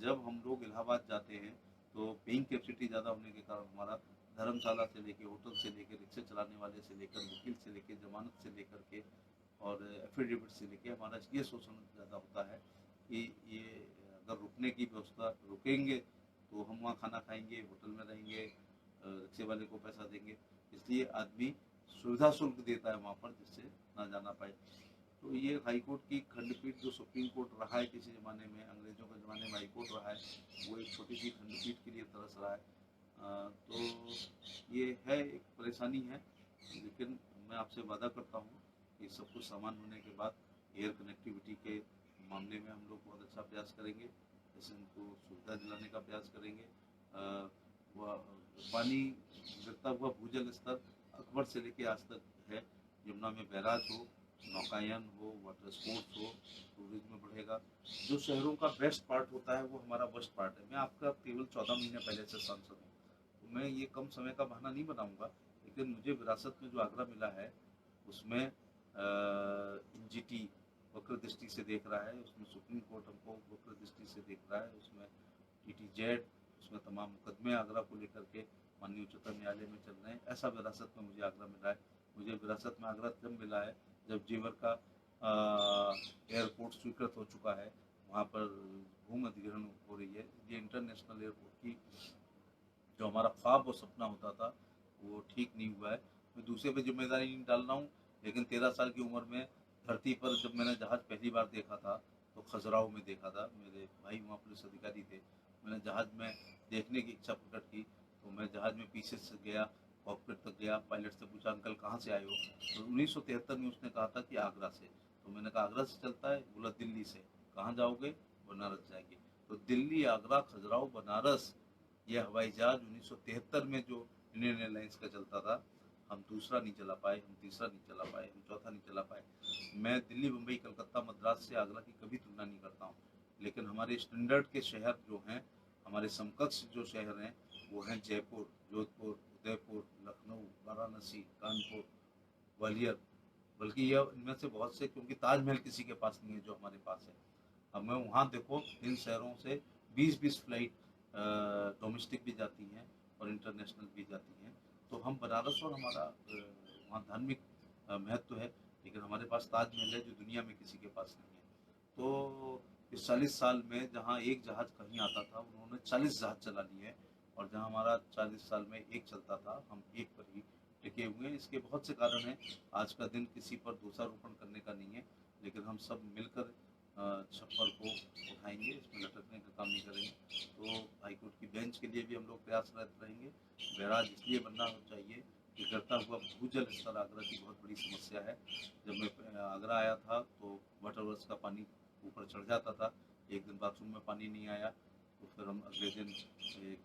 जब हम लोग इलाहाबाद जाते हैं तो पेइंग कैपेसिटी ज़्यादा होने के कारण हमारा धर्मशाला से लेके, होटल से लेके, रिक्शे चलाने वाले से लेकर, वकील से लेके, जमानत से लेकर के और एफिडेविट से लेके हमारा ये शोषण ज़्यादा होता है कि ये अगर रुकने की व्यवस्था, रुकेंगे तो हम वहाँ खाना खाएंगे, होटल में रहेंगे, रिक्शे वाले को पैसा देंगे, इसलिए आदमी सुविधा शुल्क देता है वहाँ पर जिससे ना जाना पाए। तो ये हाईकोर्ट की खंडपीठ जो सुप्रीम कोर्ट रहा है किसी ज़माने में, अंग्रेज़ों के ज़माने में हाईकोर्ट रहा है, वो एक छोटी सी खंडपीठ के लिए तरस रहा है। तो ये है, एक परेशानी है, लेकिन मैं आपसे वादा करता हूँ कि सब कुछ सामान होने के बाद एयर कनेक्टिविटी के मामले में हम लोग बहुत अच्छा प्रयास करेंगे, जैसे उनको सुविधा दिलाने का प्रयास करेंगे। वह पानी गिरता हुआ भूजल स्तर अकबर से लेके आज तक है, यमुना में बैराज हो, नौकायन हो, वाटर स्पोर्ट्स हो, टूरिज्म बढ़ेगा। जो शहरों का बेस्ट पार्ट होता है वो हमारा वर्स्ट पार्ट है। मैं आपका केवल 14 महीने पहले से सांसद हूँ, तो मैं ये कम समय का बहाना नहीं बनाऊंगा, लेकिन मुझे विरासत में जो आगरा मिला है उसमें एनजीटी वक्र दृष्टि से देख रहा है, उसमें सुप्रीम कोर्ट हमको वक्र दृष्टि से देख रहा है, उसमें TTZ, उसमें तमाम मुकदमे आगरा को लेकर के माननीय उच्चतम न्यायालय में चल रहे हैं। ऐसा विरासत में मुझे आगरा मिला है। मुझे विरासत में आगरा जब मिला है जब जेवर का एयरपोर्ट स्वीकृत हो चुका है, वहाँ पर भूमि अधिग्रहण हो रही है। ये इंटरनेशनल एयरपोर्ट की जो हमारा ख्वाब और सपना होता था वो ठीक नहीं हुआ है। मैं दूसरे पे जिम्मेदारी नहीं डाल रहा हूँ, लेकिन 13 साल की उम्र में धरती पर जब मैंने जहाज़ पहली बार देखा था तो खजुराहो में देखा था। मेरे भाई वहाँ पुलिस अधिकारी थे। मैंने जहाज़ में देखने की इच्छा प्रकट की तो मैं जहाज़ में पीछे से गया, कॉकपिट तक गया, पायलट से पूछा अंकल कहाँ से आए हो? तो 1973 में उसने कहा था कि आगरा से। तो मैंने कहा आगरा से चलता है? बोला दिल्ली से। कहाँ जाओगे? बनारस जाएंगे। तो दिल्ली, आगरा, खजुराहो, बनारस, ये हवाई जहाज 1973 में जो इंडियन एयरलाइंस का चलता था, हम दूसरा नहीं चला पाए, हम तीसरा नहीं चला पाए, हम चौथा नहीं चला पाए। मैं दिल्ली, मुंबई, कलकत्ता, मद्रास से आगरा की कभी तुलना नहीं करता हूँ, लेकिन हमारे स्टैंडर्ड के शहर जो हैं, हमारे समकक्ष जो शहर हैं, वो हैं जयपुर, जोधपुर, उदयपुर, लखनऊ, वाराणसी, कानपुर, ग्वालियर। बल्कि यह इनमें से बहुत से, क्योंकि ताजमहल किसी के पास नहीं है जो हमारे पास है। अब मैं वहाँ देखो इन शहरों से 20-20 फ्लाइट डोमेस्टिक भी जाती हैं और इंटरनेशनल भी जाती हैं। तो हम बनारस और हमारा वहाँ धार्मिक महत्व है, लेकिन हमारे पास ताजमहल है जो दुनिया में किसी के पास नहीं है। तो इस 40 साल में जहाँ एक जहाज़ कहीं आता था, उन्होंने 40 जहाज़ चला लिए हैं, और जहाँ हमारा 40 साल में एक चलता था, हम एक पर ही टिके हुए हैं। इसके बहुत से कारण हैं। आज का दिन किसी पर दोषारोपण करने का नहीं है, लेकिन हम सब मिलकर छप्पर को उठाएंगे, इसमें लटकने का काम नहीं करेंगे। तो हाईकोर्ट की बेंच के लिए भी हम लोग प्रयासरत रहेंगे। बैराज इसलिए बनना चाहिए कि गिरता हुआ भूजल स्तर आगरा की बहुत बड़ी समस्या है। जब मैं आगरा आया था तो वाटर वर्क्स का पानी ऊपर चढ़ जाता था। एक दिन बाथरूम में पानी नहीं आया तो फिर हम अगले दिन एक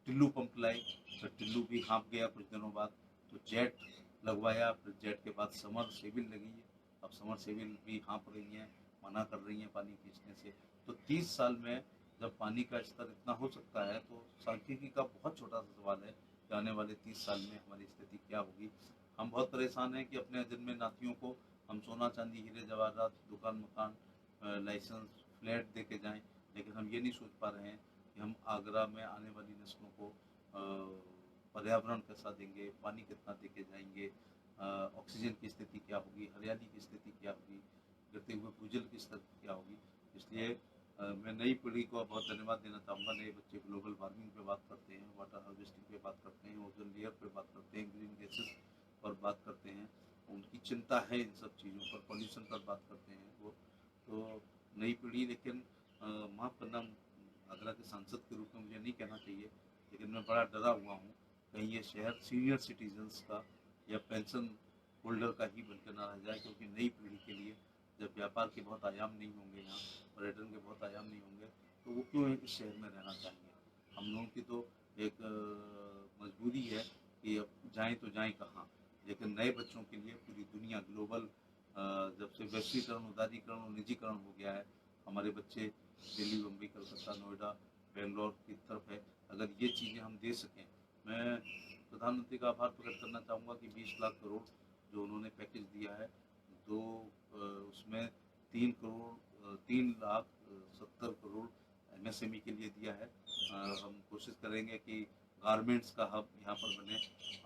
टिल्लू पंप लाए, फिर टिल्लू भी हाँप गया कुछ दिनों बाद, तो जेट लगवाया, फिर जेट के बाद समर सेविल लगी है। अब समर सेविल भी हाँप रही हैं, मना कर रही हैं पानी खींचने से। तो 30 साल में जब पानी का स्तर इतना हो सकता है तो सांख्यिकी का बहुत छोटा सा सवाल है कि आने वाले 30 साल में हमारी स्थिति क्या होगी। हम बहुत परेशान हैं कि अपने जन्मे नातियों को हम सोना चांदी हीरे जवाहरात, दुकान मकान, लाइसेंस, फ्लैट दे के जाएँ, लेकिन हम ये नहीं सोच पा रहे हैं कि हम आगरा में आने वाली नस्लों को पर्यावरण कैसा देंगे, पानी कितना दे के जाएंगे, ऑक्सीजन की स्थिति क्या होगी, हरियाली की स्थिति क्या होगी, गिरते हुए भूजल की स्थिति क्या होगी। इसलिए मैं नई पीढ़ी को बहुत धन्यवाद देना चाहूँगा। नए बच्चे ग्लोबल वार्मिंग पे बात करते हैं, वाटर हार्वेस्टिंग पे बात करते हैं, ओजोन लेयर पे बात करते हैं, ग्रीन गैसेस पर बात करते हैं, उनकी चिंता है इन सब चीज़ों पर, पॉल्यूशन पर बात करते हैं वो। तो नई पीढ़ी, लेकिन माफ़ करना, आगरा के सांसद के रूप में मुझे नहीं कहना चाहिए, लेकिन मैं बड़ा डरा हुआ हूँ कहीं ये शहर सीनियर सिटीजन्स का या पेंशन होल्डर का ही बनकर ना रह जाए, क्योंकि नई पीढ़ी के लिए जब व्यापार के बहुत आयाम नहीं होंगे, यहाँ पर्यटन के बहुत आयाम नहीं होंगे, तो वो क्यों इस शहर में रहना चाहेंगे। हम लोगों की तो एक मजबूरी है कि अब जाएँ तो जाएँ कहाँ। लेकिन नए बच्चों के लिए पूरी दुनिया ग्लोबल, जब से वैश्वीकरण, उदारीकरण और निजीकरण हो गया है, हमारे बच्चे दिल्ली, मुंबई, कलकत्ता, नोएडा, बेंगलोर की तरफ है। अगर ये चीज़ें हम दे सकें, मैं प्रधानमंत्री का आभार प्रकट करना चाहूँगा कि 20 लाख करोड़ जो उन्होंने पैकेज दिया है, दो उसमें 3 लाख 70 करोड़ MSME के लिए दिया है। हम कोशिश करेंगे कि गारमेंट्स का हब यहाँ पर बने,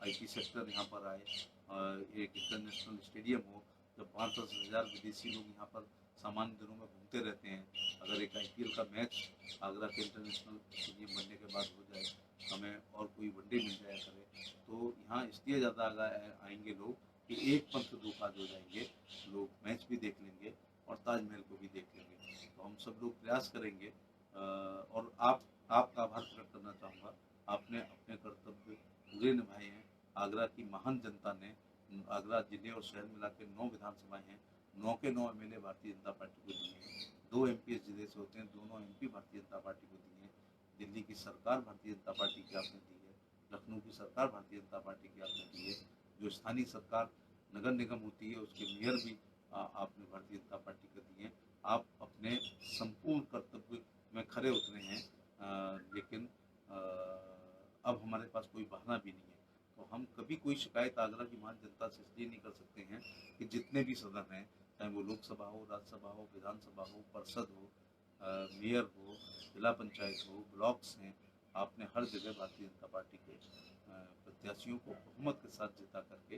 IT सेक्टर यहाँ पर आए, एक इंटरनेशनल स्टेडियम हो। जब 5-10 हज़ार विदेशी लोग यहाँ पर सामान्य दिनों में घूमते रहते हैं, अगर एक IPL का मैच आगरा के इंटरनेशनल स्टेडियम बनने के बाद हो जाए, हमें और कोई वनडे मिल जाया करे, तो यहाँ इसलिए ज़्यादा आएंगे लोग कि एक पंथ दो काज हो जाएंगे, लोग मैच भी देख लेंगे और ताजमहल को भी देख लेंगे। तो हम सब लोग प्रयास करेंगे, और आपका आभार प्रकट करना चाहूँगा। आपने अपने कर्तव्य पूरे निभाए हैं। आगरा की महान जनता ने, आगरा जिले और शहर मिला के 9 विधानसभाएँ हैं, 9 के 9 MLA भारतीय जनता पार्टी को दिए हैं। 2 MPs जिले से होते हैं, दोनों MP भारतीय जनता पार्टी को दिए हैं। दिल्ली की सरकार भारतीय जनता पार्टी की आपने दी है, लखनऊ की सरकार भारतीय जनता पार्टी की आपने दी है, जो स्थानीय सरकार नगर निगम होती है उसके मेयर भी आपने भारतीय जनता पार्टी को दिए हैं। आप अपने संपूर्ण कर्तव्य में खरे उतरे हैं, लेकिन अब हमारे पास कोई बहाना भी नहीं है। तो हम कभी कोई शिकायत आगरा की महान जनता से इसलिए नहीं कर सकते हैं कि जितने भी सदन हैं, चाहे वो लोकसभा हो, राज्यसभा हो, विधानसभा हो, परिषद हो, मेयर हो, जिला पंचायत हो, ब्लॉक्स हैं, आपने हर जगह भारतीय जनता पार्टी के प्रत्याशियों को बहुमत के साथ जिता करके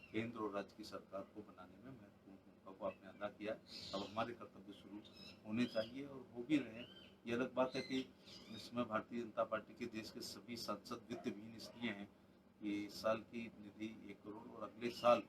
केंद्र और राज्य की सरकार को बनाने में महत्वपूर्ण भूमिका को आपने अदा किया। अब हमारे कर्तव्य शुरू होने चाहिए और हो भी रहे हैं। ये अलग बात है कि इसमें भारतीय जनता पार्टी के देश के सभी सांसद वित्तविहीन इसलिए हैं कि इस साल की निधि 1 करोड़ और अगले साल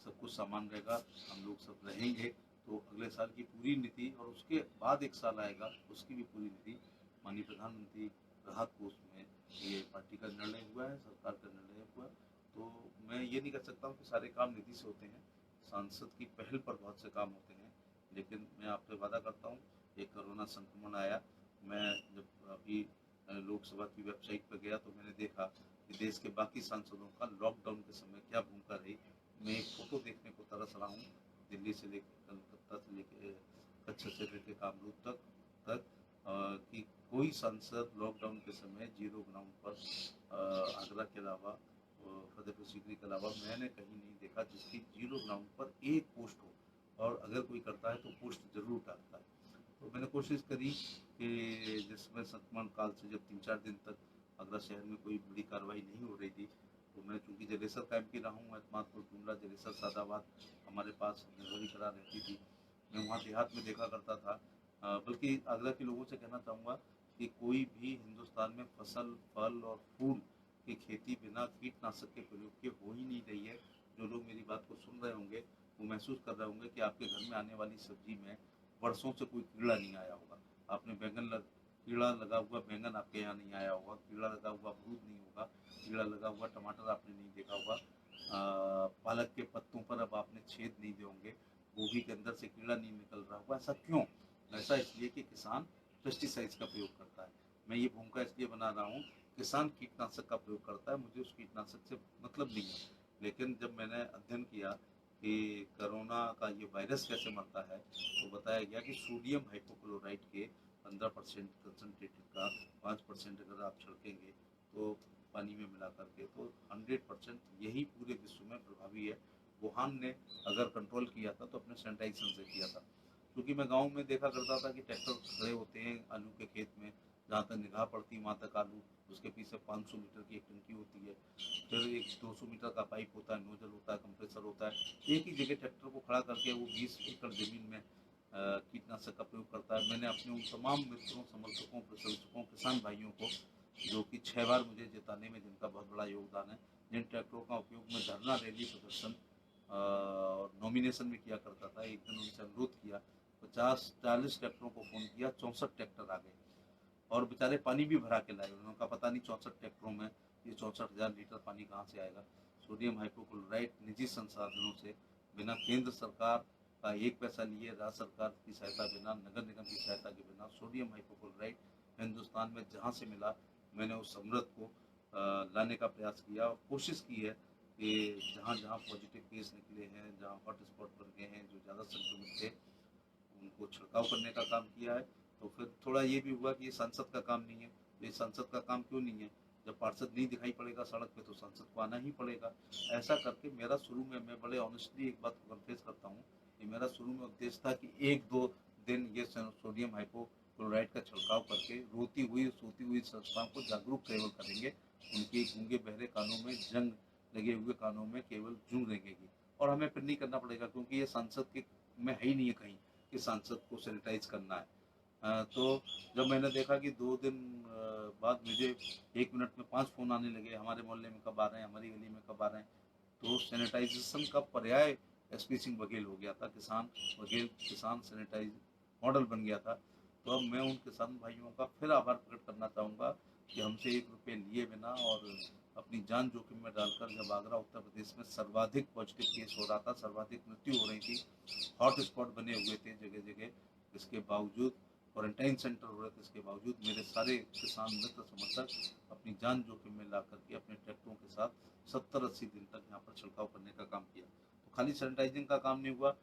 सब कुछ सामान रहेगा, हम लोग सब रहेंगे, तो अगले साल की पूरी नीति और उसके बाद एक साल आएगा उसकी भी पूरी नीति माननीय प्रधानमंत्री राहत कोष में ये पार्टी का निर्णय हुआ है, सरकार का निर्णय हुआ। तो मैं ये नहीं कर सकता हूँ कि सारे काम निधि से होते हैं, सांसद की पहल पर बहुत से काम होते हैं। लेकिन मैं आपसे वादा करता हूँ, एक कोरोना संक्रमण आया, मैं जब अभी लोकसभा की वेबसाइट पर गया तो मैंने देखा कि देश के बाकी सांसदों का लॉकडाउन के समय क्या भूमिका रही। मैं एक फोटो देखने को तरस रहा हूँ, दिल्ली से लेकर कलकत्ता से लेकर कच्छ से लेकर कामरूप तक कि कोई सांसद लॉकडाउन के समय जीरो ग्राउंड पर आगरा के अलावा फतेहपुर सीकरी के अलावा मैंने कहीं नहीं देखा जिसकी जीरो ग्राउंड पर एक पोस्ट हो, और अगर कोई करता है तो पोस्ट जरूर डालता है। तो मैंने कोशिश करी कि जिसमें संक्रमण काल से जब 3-4 दिन तक आगरा शहर में कोई बड़ी कार्रवाई नहीं हो रही थी, तो मैं चूँकि जलेसर कैंप की रहा हूँ, एतमादपुर, टुंडला, जलेसर, सादाबाद हमारे पास निर्भरी करा रहती थी, मैं वहाँ देहात में देखा करता था। बल्कि आगरा के लोगों से कहना चाहूँगा कि कोई भी हिंदुस्तान में फसल, फल और फूल की खेती बिना कीटनाशक के प्रयोग के हो ही नहीं रही है। जो लोग मेरी बात को सुन रहे होंगे वो महसूस कर रहे होंगे कि आपके घर में आने वाली सब्जी में वर्षों से कोई कीड़ा नहीं आया होगा। आपने कीड़ा लगा हुआ बैंगन आपके यहाँ नहीं आया होगा, कीड़ा लगा हुआ अमरूद नहीं होगा, कीड़ा लगा हुआ टमाटर आपने नहीं देखा होगा, पालक के पत्तों पर अब आपने छेद नहीं दिए होंगे, गोभी के अंदर से कीड़ा नहीं निकल रहा होगा। ऐसा क्यों? ऐसा इसलिए कि किसान पेस्टिसाइड्स का प्रयोग करता है। मैं ये भूमिका इसलिए बना रहा हूँ, किसान कीटनाशक का प्रयोग करता है, मुझे उस कीटनाशक से मतलब नहीं है। लेकिन जब मैंने अध्ययन किया कि कोरोना का ये वायरस कैसे मरता है, तो बताया गया कि सोडियम हाइपोक्लोराइट के 15% कंसनट्रेटेड का 5% अगर आप छिड़केंगे तो पानी में मिला करके, तो 100% यही पूरे विश्व में प्रभावी है। वुहान ने अगर कंट्रोल किया था तो अपने सैनिटाइजेशन से किया था। क्योंकि मैं गांव में देखा करता था कि ट्रैक्टर खड़े होते हैं आलू के खेत में, जहाँ तक निगाह पड़ती वहाँ तक आलू, उसके पीछे 500 लीटर की एक टंकी होती है, फिर एक 200 मीटर का पाइप होता है, नोजल होता है, कंप्रेसर होता है। एक ही जगह ट्रैक्टर को खड़ा करके वो 20 एकड़ जमीन में कीटनाशक का प्रयोग करता है। मैंने अपने उन तमाम मित्रों, समर्थकों, प्रशंसकों, किसान भाइयों को, जो कि 6 बार मुझे जिताने में जिनका बहुत बड़ा योगदान है, जिन ट्रैक्टरों का उपयोग मैं धरना, रैली, प्रदर्शन और नॉमिनेशन में किया करता था, एक दिन उनसे अनुरोध किया, 50-40 ट्रैक्टरों को फ़ोन किया, 64 ट्रैक्टर आ गए और बेचारे पानी भी भरा के लाए। उन्होंने कहा पता नहीं 64 ट्रैक्टरों में ये 64,000 लीटर पानी कहाँ से आएगा। सोडियम हाइपोक्लोराइट निजी संसाधनों से, बिना केंद्र सरकार का 1 पैसा लिए, राज्य सरकार की सहायता बिना, नगर निगम की सहायता के बिना, सोडियम हाइपोक्लोराइट हिंदुस्तान में जहाँ से मिला, मैंने उस अमृत को लाने का प्रयास किया और कोशिश की है कि जहाँ जहाँ पॉजिटिव केस निकले हैं, जहाँ हॉट स्पॉट बन गए हैं, जो ज़्यादा संक्रमित थे, उनको छिड़काव करने का काम किया है। तो फिर थोड़ा ये भी हुआ कि ये सांसद का काम नहीं है। ये सांसद का काम क्यों नहीं है? जब पार्षद नहीं दिखाई पड़ेगा सड़क पे तो सांसद को आना ही पड़ेगा। ऐसा करके मेरा शुरू में, मैं बड़े ऑनेस्टली एक बात को कन्फेस करता हूँ कि मेरा शुरू में उद्देश्य था कि 1-2 दिन ये सोडियम हाइपोक्लोराइड का छिड़काव करके रोती हुई, सोती हुई संस्थाओं को जागरूक केवल करेंगे। उनके गूंगे बहरे कानों में, जंग लगे हुए कानों में केवल जूं रेंगेगी और हमें फिर नहीं करना पड़ेगा, क्योंकि ये सांसद के में है ही नहीं है कहीं कि सांसद को सैनिटाइज करना है। तो जब मैंने देखा कि 2 दिन बाद मुझे 1 मिनट में 5 फ़ोन आने लगे, हमारे मोहल्ले में कब आ रहे हैं, हमारी गली में कब आ रहे हैं, तो सैनिटाइजेशन का पर्याय एसपी सिंह बघेल हो गया था। किसान सैनिटाइज मॉडल बन गया था। तो अब मैं उन किसान भाइयों का फिर आभार प्रकट करना चाहूँगा कि हमसे 1 रुपये लिए बिना और अपनी जान जोखिम में डालकर, जब आगरा उत्तर प्रदेश में सर्वाधिक पॉजिटिव केस हो रहा था, सर्वाधिक मृत्यु हो रही थी, हॉट स्पॉट बने हुए थे जगह जगह, इसके बावजूद क्वारंटाइन सेंटर हो रहे थे, इसके बावजूद मेरे सारे किसान मित्र, समर्थक अपनी जान जोखिम में ला करके अपने ट्रैक्टरों के साथ 70-80 दिन तक यहाँ पर छिड़काव करने का काम किया। तो खाली सैनिटाइजिंग का काम नहीं हुआ।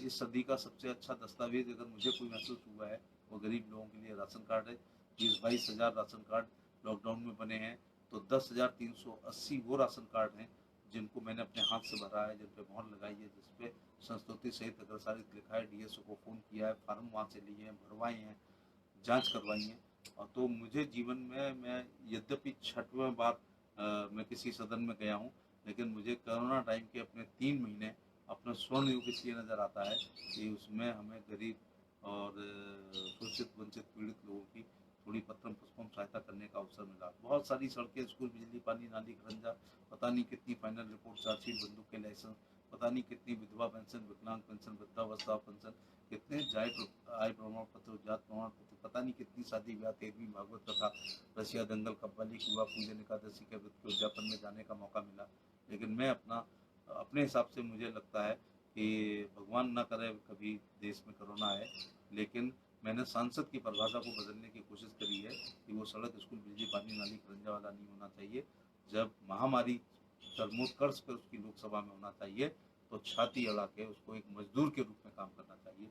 इस सदी का सबसे अच्छा दस्तावेज अगर मुझे कोई महसूस हुआ है, वो गरीब लोगों के लिए राशन कार्ड है। 20-22 हज़ार राशन कार्ड लॉकडाउन में बने हैं, तो 10,380 वो राशन कार्ड हैं जिनको मैंने अपने हाथ से भरा है, जिन पे मोहर लगाई है, जिसपे संस्तुति सहित अग्रसारित लिखा है, डीएसओ को फ़ोन किया है, फार्म वहाँ से लिए हैं, भरवाए हैं। जांच करवाई है। और तो मुझे जीवन में, मैं यद्यपि 6वें बार मैं किसी सदन में गया हूँ, लेकिन मुझे कोरोना टाइम के अपने 3 महीने अपना स्वर्ण युग इसलिए नज़र आता है कि उसमें हमें गरीब और शोषित वंचित पीड़ित लोगों की थोड़ी पत्रम पुष्पम सहायता करने का अवसर मिला। बहुत सारी सड़कें, स्कूल, बिजली, पानी, नाली, खरंजा, पता नहीं कितनी फाइनल रिपोर्ट, चार्जशीट, बंदूक के लाइसेंस, पता नहीं कितनी विधवा पेंशन, विकलांग पेंशन, वृद्धावस्था पेंशन, कितने आय प्रमाण पत्र, जात प्रमाण पत्र, पता नहीं कितनी शादी ब्याह, 13वीं भागवत कथा, रसिया दंगल, कव्वाली, कुआ पूजन, एकादशी के व्रत के उद्यापन में जाने का मौका मिला। लेकिन मैं अपने हिसाब से मुझे लगता है कि भगवान ना करे कभी देश में कोरोना आए, लेकिन मैंने सांसद की परिभाषा को बदलने की कोशिश करी है कि वो सड़क, स्कूल, बिजली, पानी, नाली, खरंजा वाला नहीं होना चाहिए। जब महामारी चरमोत्कर्ष पर उसकी लोकसभा में होना चाहिए तो छाती अड़ा के उसको एक मजदूर के रूप में काम करना चाहिए।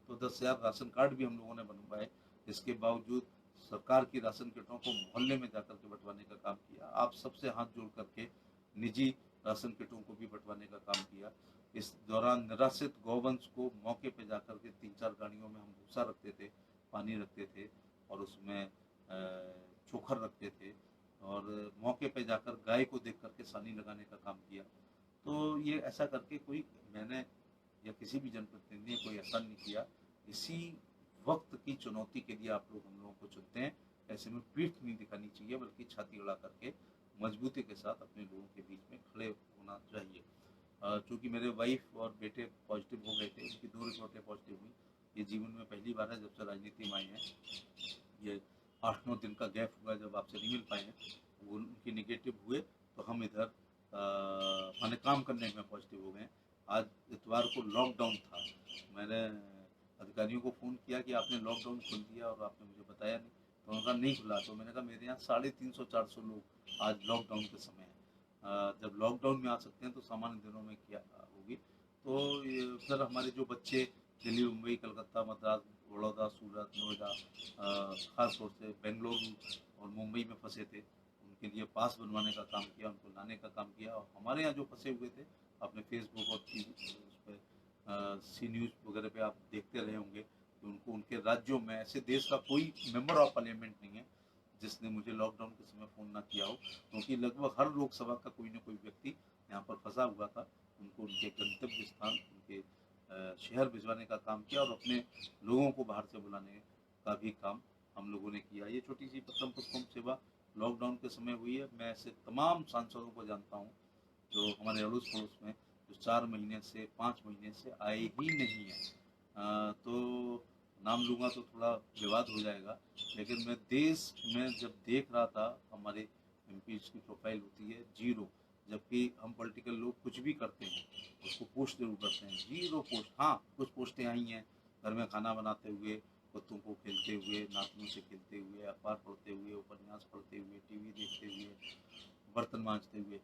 तो 10,000 राशन कार्ड भी हम लोगों ने बनवाए, इसके बावजूद सरकार की राशन किटों को मोहल्ले में जाकर के बंटवाने का काम किया। आप सबसे हाथ जोड़ करके निजी राशन किटों को भी बंटवाने का काम किया। इस दौरान निराश्रित गौवंश को मौके पे जाकर के 3-4 गाड़ियों में हम भूसा रखते थे, पानी रखते थे और उसमें चोखर रखते थे और मौके पे जाकर गाय को देख करके सानी लगाने का काम किया। तो ये ऐसा करके कोई, मैंने या किसी भी जनप्रतिनिधि ने कोई ऐसा नहीं किया। इसी वक्त की चुनौती के लिए आप लोग हम लोगों को चुनते हैं। ऐसे में पीठ नहीं दिखानी चाहिए, बल्कि छाती अड़ा करके मजबूती के साथ अपने लोगों के बीच में खड़े होना चाहिए। चूँकि मेरे वाइफ और बेटे पॉजिटिव हो गए थे, उनकी 2 रिपोर्टें पॉजिटिव हुई। ये जीवन में पहली बार है जब से राजनीति में आए हैं। ये 8-9 दिन का गैप हुआ जब आपसे नहीं मिल पाए हैं, वो उनकी निगेटिव हुए तो हम इधर माने काम करने में पॉजिटिव हो गए। आज इतवार को लॉकडाउन था, मैंने अधिकारियों को फ़ोन किया कि आपने लॉकडाउन खोल दिया और आपने मुझे बताया नहीं। तो उन्होंने कहा नहीं खुला। तो मैंने कहा मेरे यहाँ 350-400 लोग आज लॉकडाउन के समय हैं। जब लॉकडाउन में आ सकते हैं तो सामान्य दिनों में क्या होगी। तो फिर हमारे जो बच्चे दिल्ली, मुंबई, कलकत्ता, मद्रास, बड़ौदा, सूरत, नोएडा, ख़ास तौर से बेंगलुरु और मुंबई में फंसे थे, उनके लिए पास बनवाने का काम किया, उनको लाने का काम किया। और हमारे यहाँ जो फंसे हुए थे, अपने फेसबुक और उस पर सी न्यूज़ वगैरह पे आप देखते रहे होंगे कि उनको उनके राज्यों में, ऐसे देश का कोई मेंबर ऑफ पार्लियामेंट नहीं है जिसने मुझे लॉकडाउन के समय फ़ोन ना किया हो, क्योंकि लगभग हर लोकसभा का कोई ना कोई व्यक्ति यहाँ पर फंसा हुआ था। उनको उनके गंतव्य स्थान, उनके शहर भिजवाने का काम किया और अपने लोगों को बाहर से बुलाने का भी काम हम लोगों ने किया। ये छोटी सी पत्रम पुष्पम सेवा लॉकडाउन के समय हुई है। मैं ऐसे तमाम सांसदों को जानता हूँ जो हमारे अड़ोस पड़ोस में, जो 4 महीने से 5 महीने से आए ही नहीं है। तो नाम लूँगा तो थोड़ा विवाद हो जाएगा, लेकिन मैं देश में जब देख रहा था, हमारे एमपीज़ की प्रोफाइल होती है 0, जबकि हम पॉलिटिकल लोग कुछ भी करते हैं उसको पोस्ट जरूर करते हैं, 0 पोस्ट। हाँ, कुछ पोस्टें आई हैं घर में खाना बनाते हुए, कुत्तों को खेलते हुए, नातनों से खेलते हुए, अखबार पढ़ते हुए, उपन्यास पढ़ते हुए, टीवी देखते हुए, बर्तन मांजते हुए।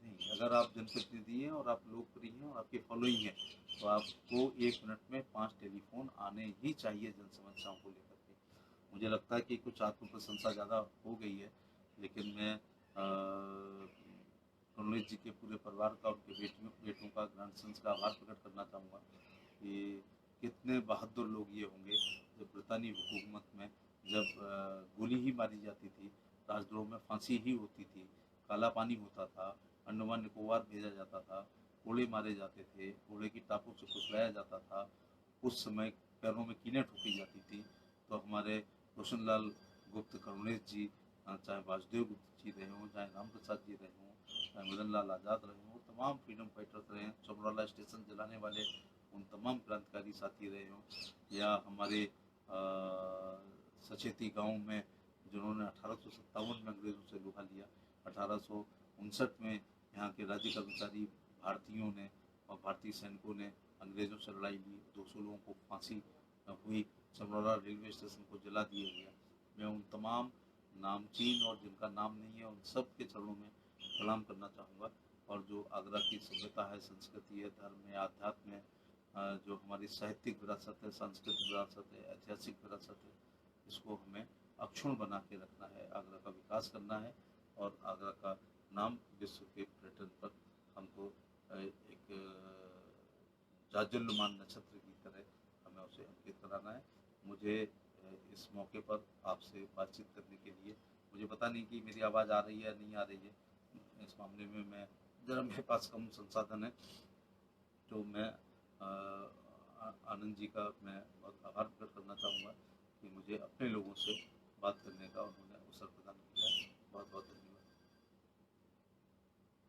नहीं, अगर आप जनप्रतिनिधि हैं और आप लोकप्रिय हैं और आपकी फॉलोइंग है तो आपको 1 मिनट में 5 टेलीफोन आने ही चाहिए जन समस्याओं को लेकर के। मुझे लगता है कि कुछ आत्म प्रशंसा ज़्यादा हो गई है, लेकिन मैं कमलेश जी के पूरे परिवार का, उनके बेटों का, ग्रैंडसन्स का आभार प्रकट करना चाहूँगा कि कितने बहादुर लोग ये होंगे जब ब्रितानी हुकूमत में जब गोली ही मारी जाती थी, राजद्रोह में फांसी ही होती थी, काला पानी होता था, अंडमान निकोबार भेजा जाता था, कोड़े मारे जाते थे, कोड़े की टापों से फुसलाया जाता था, उस समय पैरों में कीलें ठोकी जाती थी। तो हमारे रोशन लाल गुप्त, करुणेश जी, चाहे वासुदेव गुप्त जी रहे हों, चाहे राम प्रसाद जी रहे हों, चाहे मदन लाल आज़ाद रहे हों, तमाम फ्रीडम फाइटर्स रहे हैं, चमरौला स्टेशन जलाने वाले उन तमाम क्रांतिकारी साथी रहे हों, या हमारे सचेती गांव में जिन्होंने 1857 में अंग्रेज़ों से लोहा लिया, 1859 में यहाँ के राज्य कर्मचारी भारतीयों ने और भारतीय सैनिकों ने अंग्रेज़ों से लड़ाई ली, 200 लोगों को फांसी हुई, समरौला रेलवे स्टेशन को जला दिया गया। मैं उन तमाम नामचीन और जिनका नाम नहीं है उन सब के चरणों में प्रणाम करना चाहूँगा। और जो आगरा की सभ्यता है, संस्कृति है, धर्म है, आध्यात्म है, जो हमारी साहित्यिक विरासत है, सांस्कृतिक विरासत है, ऐतिहासिक विरासत है, इसको हमें अक्षुण्ण बना के रखना है, आगरा का विकास करना है और आगरा का नाम विश्व के पर्यटन पर हमको एक जाज्वल्यमान नक्षत्र की तरह हमें उसे अंकित कराना है। मुझे इस मौके पर आपसे बातचीत करने के लिए। मुझे पता नहीं कि मेरी आवाज़ आ रही है या नहीं आ रही है, इस मामले में मैं ज़रा मेरे पास कम संसाधन है, तो मैं आनंद जी का मैं बहुत आभार प्रकट करना चाहूँगा कि मुझे अपने लोगों से बात करने का उन्होंने अवसर प्रदान किया। बहुत बहुत धन्यवाद।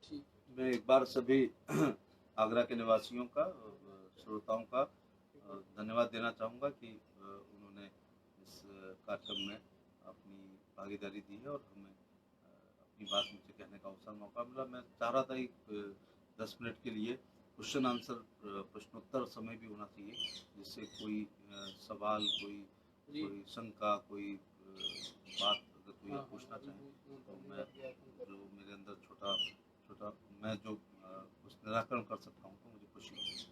ठीक, मैं एक बार सभी आगरा के निवासियों का, श्रोताओं का धन्यवाद देना चाहूँगा कि उन्होंने इस कार्यक्रम में अपनी भागीदारी दी है और हमें अपनी बात मुझे कहने का अवसर मौका मिला। मैं चाह रहा था एक 10 मिनट के लिए क्वेश्चन आंसर प्रश्नोत्तर समय भी होना चाहिए, जिससे कोई सवाल, कोई शंका, कोई बात अगर कोई आप पूछना चाहें तो मैं जो मेरे अंदर छोटा छोटा मैं जो उस निराकरण कर सकता हूँ तो मुझे खुशी होगी।